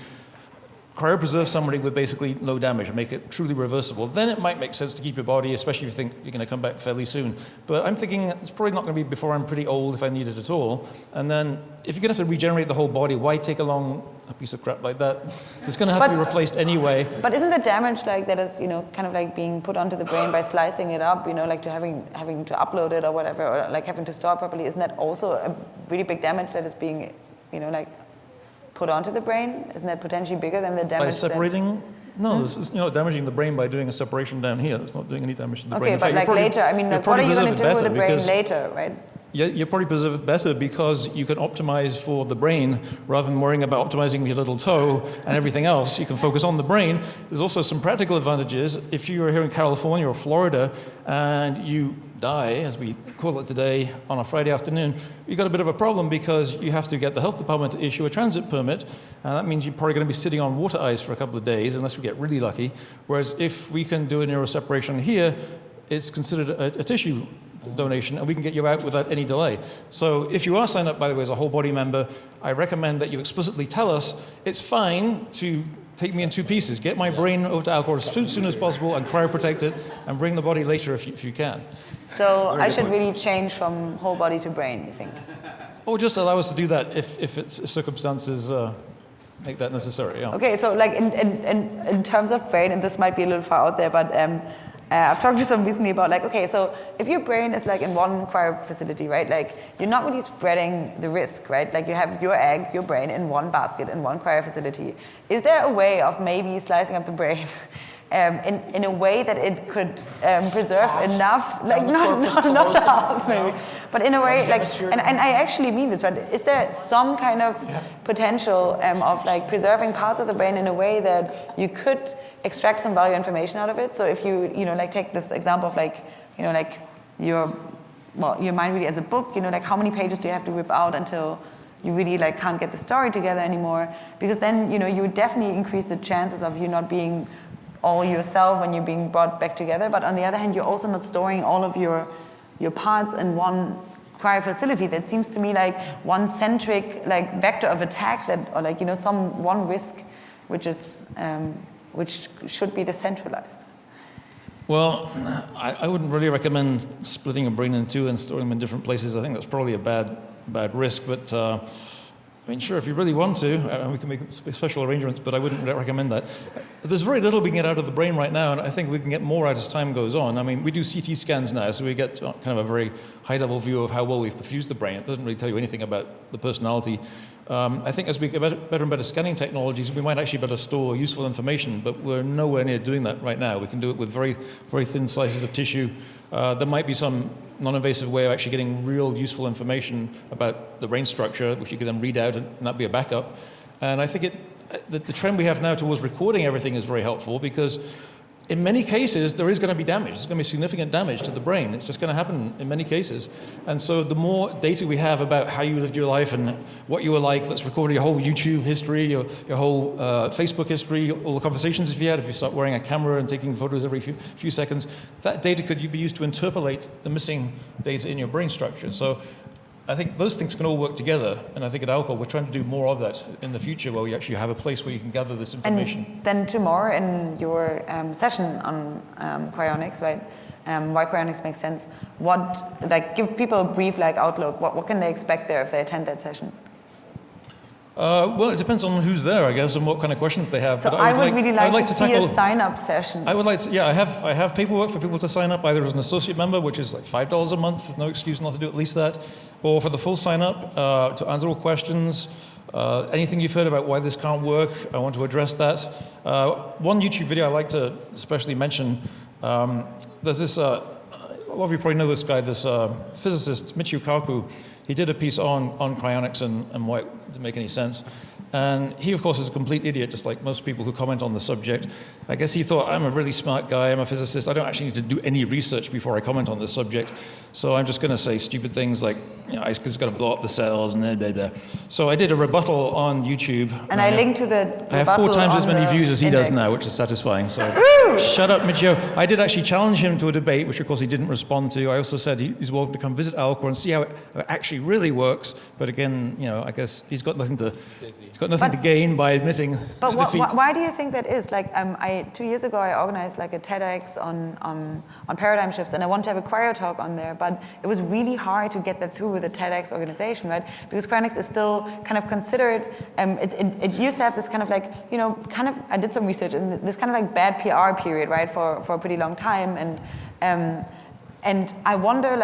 Speaker 5: cryopreserve somebody with basically no damage and make it truly reversible. Then it might make sense to keep your body, especially if you think you're going to come back fairly soon. But I'm thinking it's probably not going to be before I'm pretty old if I need it at all. And then if you're going to have to regenerate the whole body, why take along a piece of crap like that? It's going to have to be replaced anyway.
Speaker 1: But isn't the damage like that is, kind of like being put onto the brain by slicing it up, like to having to upload it or whatever, or like having to store it properly? Isn't that also a really big damage that is being, like put onto the brain? Isn't that potentially bigger than the damage?
Speaker 5: By separating? No, this is damaging the brain by doing a separation down here. It's not doing any damage to the brain.
Speaker 1: Okay, but like later, what are you going to do with the brain later, right?
Speaker 5: You probably preserve it better because you can optimize for the brain rather than worrying about optimizing your little toe and everything else. You can focus on the brain. There's also some practical advantages. If you are here in California or Florida and you die, as we call it today, on a Friday afternoon, you've got a bit of a problem because you have to get the health department to issue a transit permit, and that means you're probably going to be sitting on water ice for a couple of days unless we get really lucky. Whereas if we can do a neuroseparation here, it's considered a tissue donation, and we can get you out without any delay. So if you are signed up, by the way, as a whole body member, I recommend that you explicitly tell us it's fine to take me in two pieces. Get my brain over to Alcor as soon as possible and cryoprotect it, and bring the body later if you can.
Speaker 1: So I should really change from whole body to brain, you think?
Speaker 5: Or just allow us to do that if circumstances make that necessary. Yeah.
Speaker 1: Okay, so like in terms of brain, and this might be a little far out there, but I've talked to some recently about like, okay, so if your brain is like in one cryo facility, right, like you're not really spreading the risk, right? Like you have your egg, your brain in one basket in one cryo facility. Is there a way of maybe slicing up the brain in a way that it could preserve enough, like not half maybe, but in a way like, and I actually mean this, right? Is there some kind of potential of like preserving parts of the brain in a way that you could extract some value information out of it? So if you like take this example of like, like your mind really as a book, like how many pages do you have to rip out until you really like can't get the story together anymore? Because then, you would definitely increase the chances of you not being all yourself when you're being brought back together. But on the other hand, you're also not storing all of your parts in one cryo facility. That seems to me like one centric like vector of attack that, or like, some one risk which should be decentralized?
Speaker 5: Well, I wouldn't really recommend splitting a brain in two and storing them in different places. I think that's probably a bad risk, but I mean, sure, if you really want to, we can make special arrangements, but I wouldn't recommend that. There's very little we can get out of the brain right now, and I think we can get more out as time goes on. I mean, we do CT scans now, so we get kind of a very high-level view of how well we've perfused the brain. It doesn't really tell you anything about the personality. I think as we get better and better scanning technologies, we might actually be able to store useful information, but we're nowhere near doing that right now. We can do it with very, very thin slices of tissue. There might be some non-invasive way of actually getting real useful information about the brain structure, which you can then read out and that'd be a backup. And I think the trend we have now towards recording everything is very helpful, because in many cases there is going to be damage. There's going to be significant damage to the brain. It's just going to happen in many cases. And so the more data we have about how you lived your life and what you were like, let's record your whole YouTube history, your whole Facebook history, all the conversations if you start wearing a camera and taking photos every few seconds, that data could be used to interpolate the missing data in your brain structure. So I think those things can all work together, and I think at Alcor we're trying to do more of that in the future, where we actually have a place where you can gather this information.
Speaker 1: And then tomorrow in your session on cryonics, right? Why cryonics makes sense. Give people a brief outlook. What can they expect there if they attend that session?
Speaker 5: Well, it depends on who's there, I guess, and what kind of questions they have.
Speaker 1: So
Speaker 5: but
Speaker 1: I would really like to see
Speaker 5: tackle
Speaker 1: a sign-up session.
Speaker 5: I would like to, yeah, I have paperwork for people to sign up, either as an associate member, which is like $5 a month, there's no excuse not to do at least that, or for the full sign-up to answer all questions. Anything you've heard about why this can't work, I want to address that. One YouTube video I'd like to especially mention, there's this, a lot of you probably know this guy, this physicist, Michio Kaku. He did a piece on cryonics and why it didn't make any sense. And he, of course, is a complete idiot, just like most people who comment on the subject. I guess he thought, I'm a really smart guy, I'm a physicist, I don't actually need to do any research before I comment on this subject. So I'm just going to say stupid things like, ice is going to blow up the cells and blah, blah, blah. So I did a rebuttal on YouTube.
Speaker 1: And I linked to the rebuttal.
Speaker 5: I have 4 times as many views as he does now, which is satisfying. So shut up, Michio. I did actually challenge him to a debate, which of course he didn't respond to. I also said he's welcome to come visit Alcor and see how it actually really works. But again, I guess he's got nothing to gain by admitting defeat.
Speaker 1: Why do you think that is? 2 years ago, I organized a TEDx on paradigm shifts, and I wanted to have a cryo talk on there, but it was really hard to get that through with the TEDx organization, right? Because cryonics is still kind of considered. It used to have this kind of I did some research, and this kind of bad PR period, right, for a pretty long time, and I wonder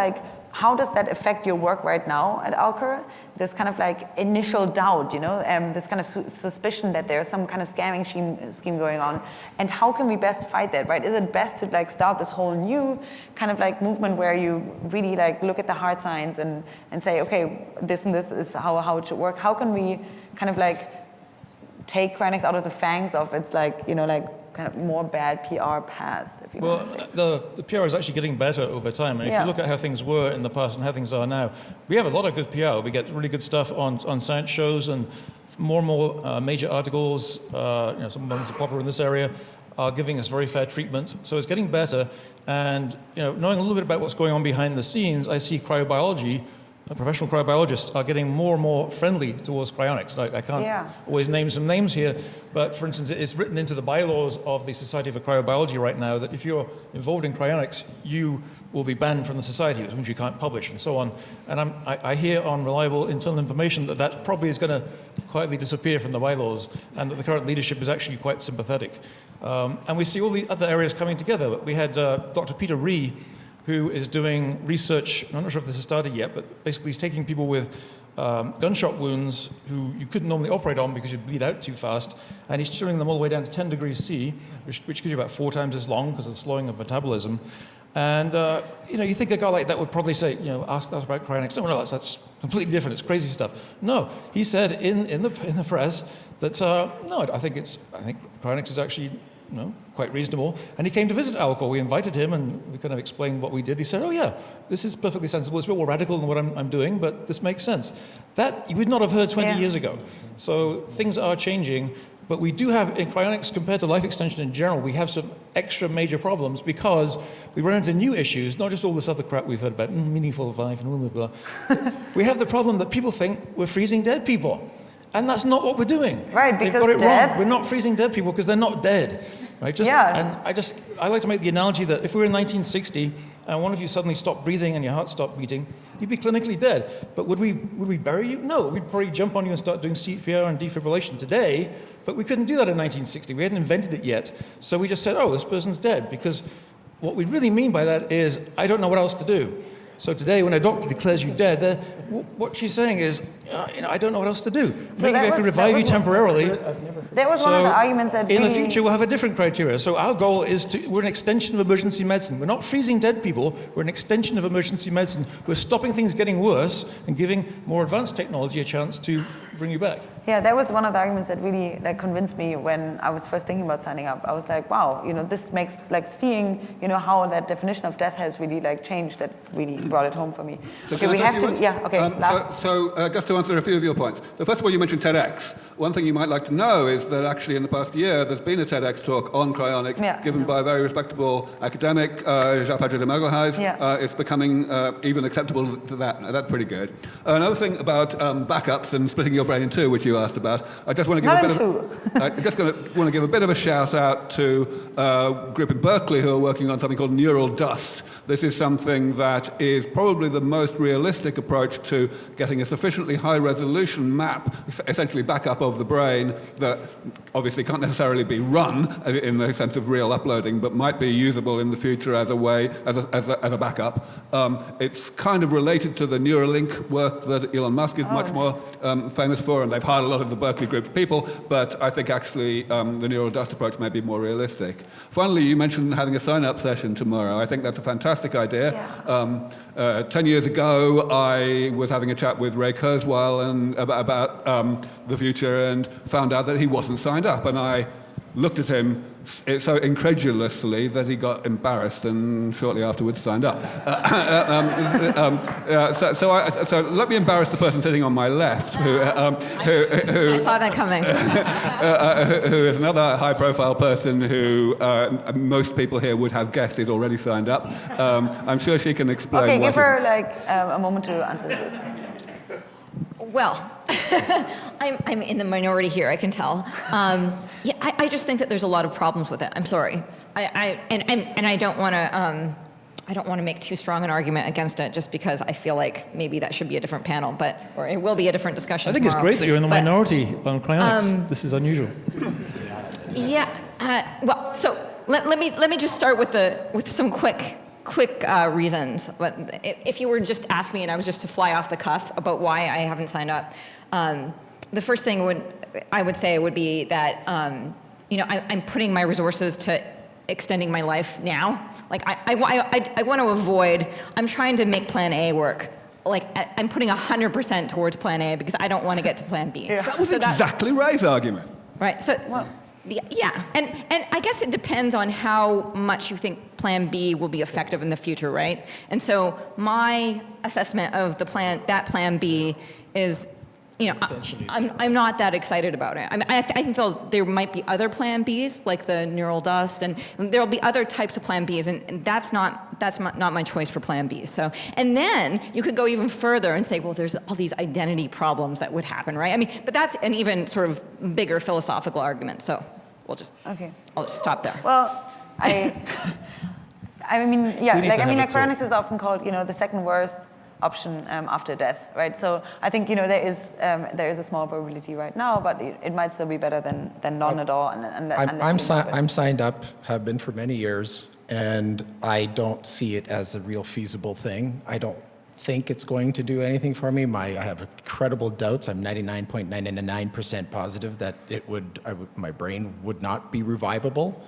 Speaker 1: how does that affect your work right now at Alcor? This kind of initial doubt, this kind of suspicion that there's some kind of scamming scheme going on, and how can we best fight that, right? Is it best to start this whole new kind of movement where you really look at the hard science and say, okay, this and this is how it should work? How can we kind of take cryonics out of the fangs of its kind of more bad PR past, if you want to say so.
Speaker 5: The PR is actually getting better over time. And if you look at how things were in the past and how things are now, we have a lot of good PR. We get really good stuff on science shows, and more and more major articles, some ones are popular in this area, are giving us very fair treatment. So it's getting better. And knowing a little bit about what's going on behind the scenes, I see cryobiology, professional cryobiologists are getting more and more friendly towards cryonics. I can't always name some names here, but for instance, it's written into the bylaws of the Society for Cryobiology right now that if you're involved in cryonics, you will be banned from the society, which means you can't publish and so on. And I hear on reliable internal information that probably is going to quietly disappear from the bylaws, and that the current leadership is actually quite sympathetic. And we see all the other areas coming together. We had Dr. Peter Ree, who is doing research, I'm not sure if this has started yet, but basically he's taking people with gunshot wounds who you couldn't normally operate on because you'd bleed out too fast, and he's chilling them all the way down to 10 degrees C, which gives you about 4 times as long because of the slowing of metabolism. And you think a guy like that would probably say, ask us about cryonics. No, that's completely different. It's crazy stuff. No, he said in the press that I think cryonics is actually quite reasonable. And he came to visit Alcor. We invited him, and we kind of explained what we did. He said, oh yeah, this is perfectly sensible. It's a bit more radical than what I'm doing, but this makes sense. That you would not have heard 20 years ago. So things are changing, but we do have, in cryonics, compared to life extension in general, we have some extra major problems because we run into new issues, not just all this other crap we've heard about, meaningful life and blah, blah, blah. We have the problem that people think we're freezing dead people. And that's not what we're doing.
Speaker 1: Right,
Speaker 5: They've
Speaker 1: because
Speaker 5: got it
Speaker 1: death-
Speaker 5: wrong. We're not freezing dead people because they're not dead. Right? And I like to make the analogy that if we were in 1960 and one of you suddenly stopped breathing and your heart stopped beating, you'd be clinically dead. But would we bury you? No, we'd probably jump on you and start doing CPR and defibrillation today, but we couldn't do that in 1960. We hadn't invented it yet. So we just said, oh, this person's dead, because what we really mean by that is, I don't know what else to do. So today, when a doctor declares you dead, what she's saying is, I don't know what else to do. Maybe I can revive you temporarily.
Speaker 1: That was one of the arguments that
Speaker 5: in the future, we'll have a different criteria. So our goal is we're an extension of emergency medicine. We're not freezing dead people. We're an extension of emergency medicine. We're stopping things getting worse and giving more advanced technology a chance to bring you back.
Speaker 1: Yeah, that was one of the arguments that really convinced me when I was first thinking about signing up. I was like, wow, this makes seeing how that definition of death has really changed. That really brought it home for me.
Speaker 3: So
Speaker 1: okay, we have to. Yeah. Okay.
Speaker 3: So just to answer a few of your points. So first of all, you mentioned TEDx. One thing you might like to know is that actually in the past year, there's been a TEDx talk on cryonics given by a very respectable academic, Jean-Patrick de Magalhaes. It's becoming even acceptable to that. That's pretty good. Another thing about backups and splitting your brain in two, which you asked about, I just want to give a bit of a shout out to a group in Berkeley who are working on something called neural dust. This is something that is probably the most realistic approach to getting a sufficiently high-resolution map, essentially backup of the brain, that obviously can't necessarily be run in the sense of real uploading, but might be usable in the future as a way, as a backup. It's kind of related to the Neuralink work that Elon Musk is much more famous for, and they've hired a lot of the Berkeley group's people, but I think actually the neural dust approach may be more realistic. Finally, you mentioned having a sign-up session tomorrow. I think that's a fantastic idea. 10 years ago, I was having a chat with Ray Kurzweil and about the future and found out that he wasn't signed up. And I looked at him so incredulously that he got embarrassed and shortly afterwards signed up. So let me embarrass the person sitting on my left, who
Speaker 4: I saw that coming.
Speaker 3: Who is another high-profile person who most people here would have guessed is already signed up. I'm sure she can explain.
Speaker 1: Okay, give her a moment to answer this.
Speaker 4: Well, I'm in the minority here, I can tell. I just think that there's a lot of problems with it. I'm sorry. I don't want to make too strong an argument against it just because I feel like maybe that should be a different panel, or it will be a different discussion.
Speaker 5: I think
Speaker 4: tomorrow.
Speaker 5: it's great that you're in the minority on cryonics. This is unusual.
Speaker 4: Well, so let me just start with some quick reasons. But if you were just to ask me and I was just to fly off the cuff about why I haven't signed up, the first thing I would say would be that I'm putting my resources to extending my life now. Like I want to avoid. I'm trying to make Plan A work. Like I'm putting 100% towards Plan A because I don't want to get to Plan B.
Speaker 3: That was exactly Ray's argument.
Speaker 4: Right. So. Well, yeah, and I guess it depends on how much you think Plan B will be effective in the future, right? And so my assessment of that Plan B is, I'm not that excited about it. I think there might be other Plan Bs, like the neural dust, and there will be other types of Plan Bs, and that's not my choice for Plan B. So, and then you could go even further and say, well, there's all these identity problems that would happen, right? But that's an even sort of bigger philosophical argument. So, I'll just stop there.
Speaker 1: Well, cryonics is often called, the second worst option after death, right? So I think there is a small probability right now, but it might still be better than none at all.
Speaker 2: I'm signed up, have been for many years, and I don't see it as a real feasible thing. I don't think it's going to do anything for me. I have incredible doubts. I'm 99.999% positive that my brain would not be revivable.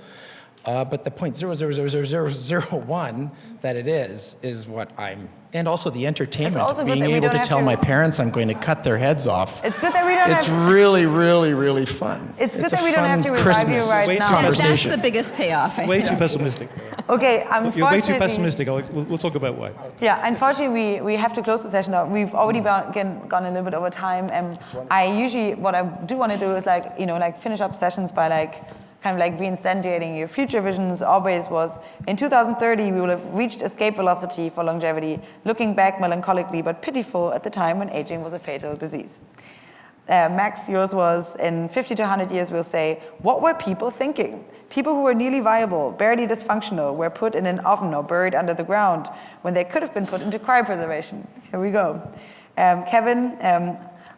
Speaker 2: But the 0.0000001 that it is what I'm. And also the entertainment, being able to tell my parents I'm going to cut their heads off.
Speaker 1: It's good that we don't
Speaker 2: It's really, really, really fun.
Speaker 1: It's good that we don't have to revive you right now.
Speaker 4: That's the biggest payoff.
Speaker 5: Way too pessimistic.
Speaker 1: Okay, unfortunately...
Speaker 5: You're way too pessimistic. We'll talk about why.
Speaker 1: Yeah, unfortunately, we have to close the session now. We've already gone a little bit over time. What I do want to do is finish up sessions by kind of reinstantiating your future visions. Aubrey's was, in 2030, we will have reached escape velocity for longevity, looking back melancholically but pitiful at the time when aging was a fatal disease. Max, yours was, in 50 to 100 years, we'll say, what were people thinking? People who were nearly viable, barely dysfunctional, were put in an oven or buried under the ground when they could have been put into cryopreservation. Here we go. Kevin,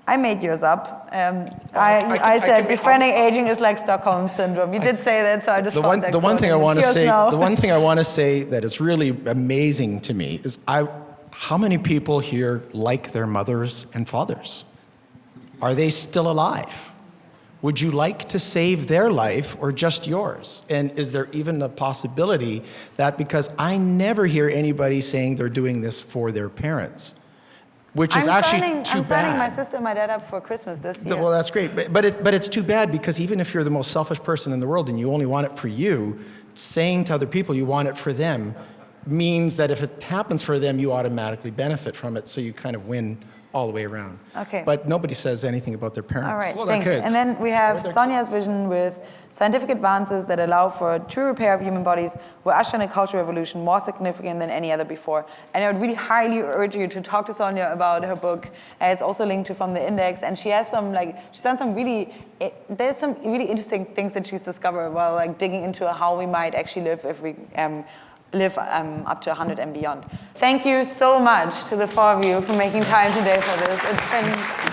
Speaker 1: I made yours up. I said befriending aging is like Stockholm syndrome. You did say that, so I just thought that
Speaker 2: the one thing I want to say,
Speaker 1: now.
Speaker 2: the one thing I want to say that is really amazing to me is how many people here like their mothers and fathers? Are they still alive? Would you like to save their life or just yours? And is there even a possibility that, because I never hear anybody saying they're doing this for their parents, which is actually too bad.
Speaker 1: I'm signing my sister and my dad up for Christmas this year.
Speaker 2: Well, that's great, but it's too bad, because even if you're the most selfish person in the world and you only want it for you, saying to other people you want it for them means that if it happens for them, you automatically benefit from it, so you kind of win all the way around.
Speaker 1: Okay.
Speaker 2: But nobody says anything about their parents.
Speaker 1: All right,
Speaker 3: Well,
Speaker 1: thanks.
Speaker 3: okay.
Speaker 1: And then we have Sonia's vision with scientific advances that allow for true repair of human bodies will usher in a cultural revolution more significant than any other before. And I would really highly urge you to talk to Sonia about her book. It's also linked to from the index, and she has she's done some there's some really interesting things that she's discovered while digging into how we might actually live if we live up to 100 and beyond. Thank you so much to the four of you for making time today for this. It's been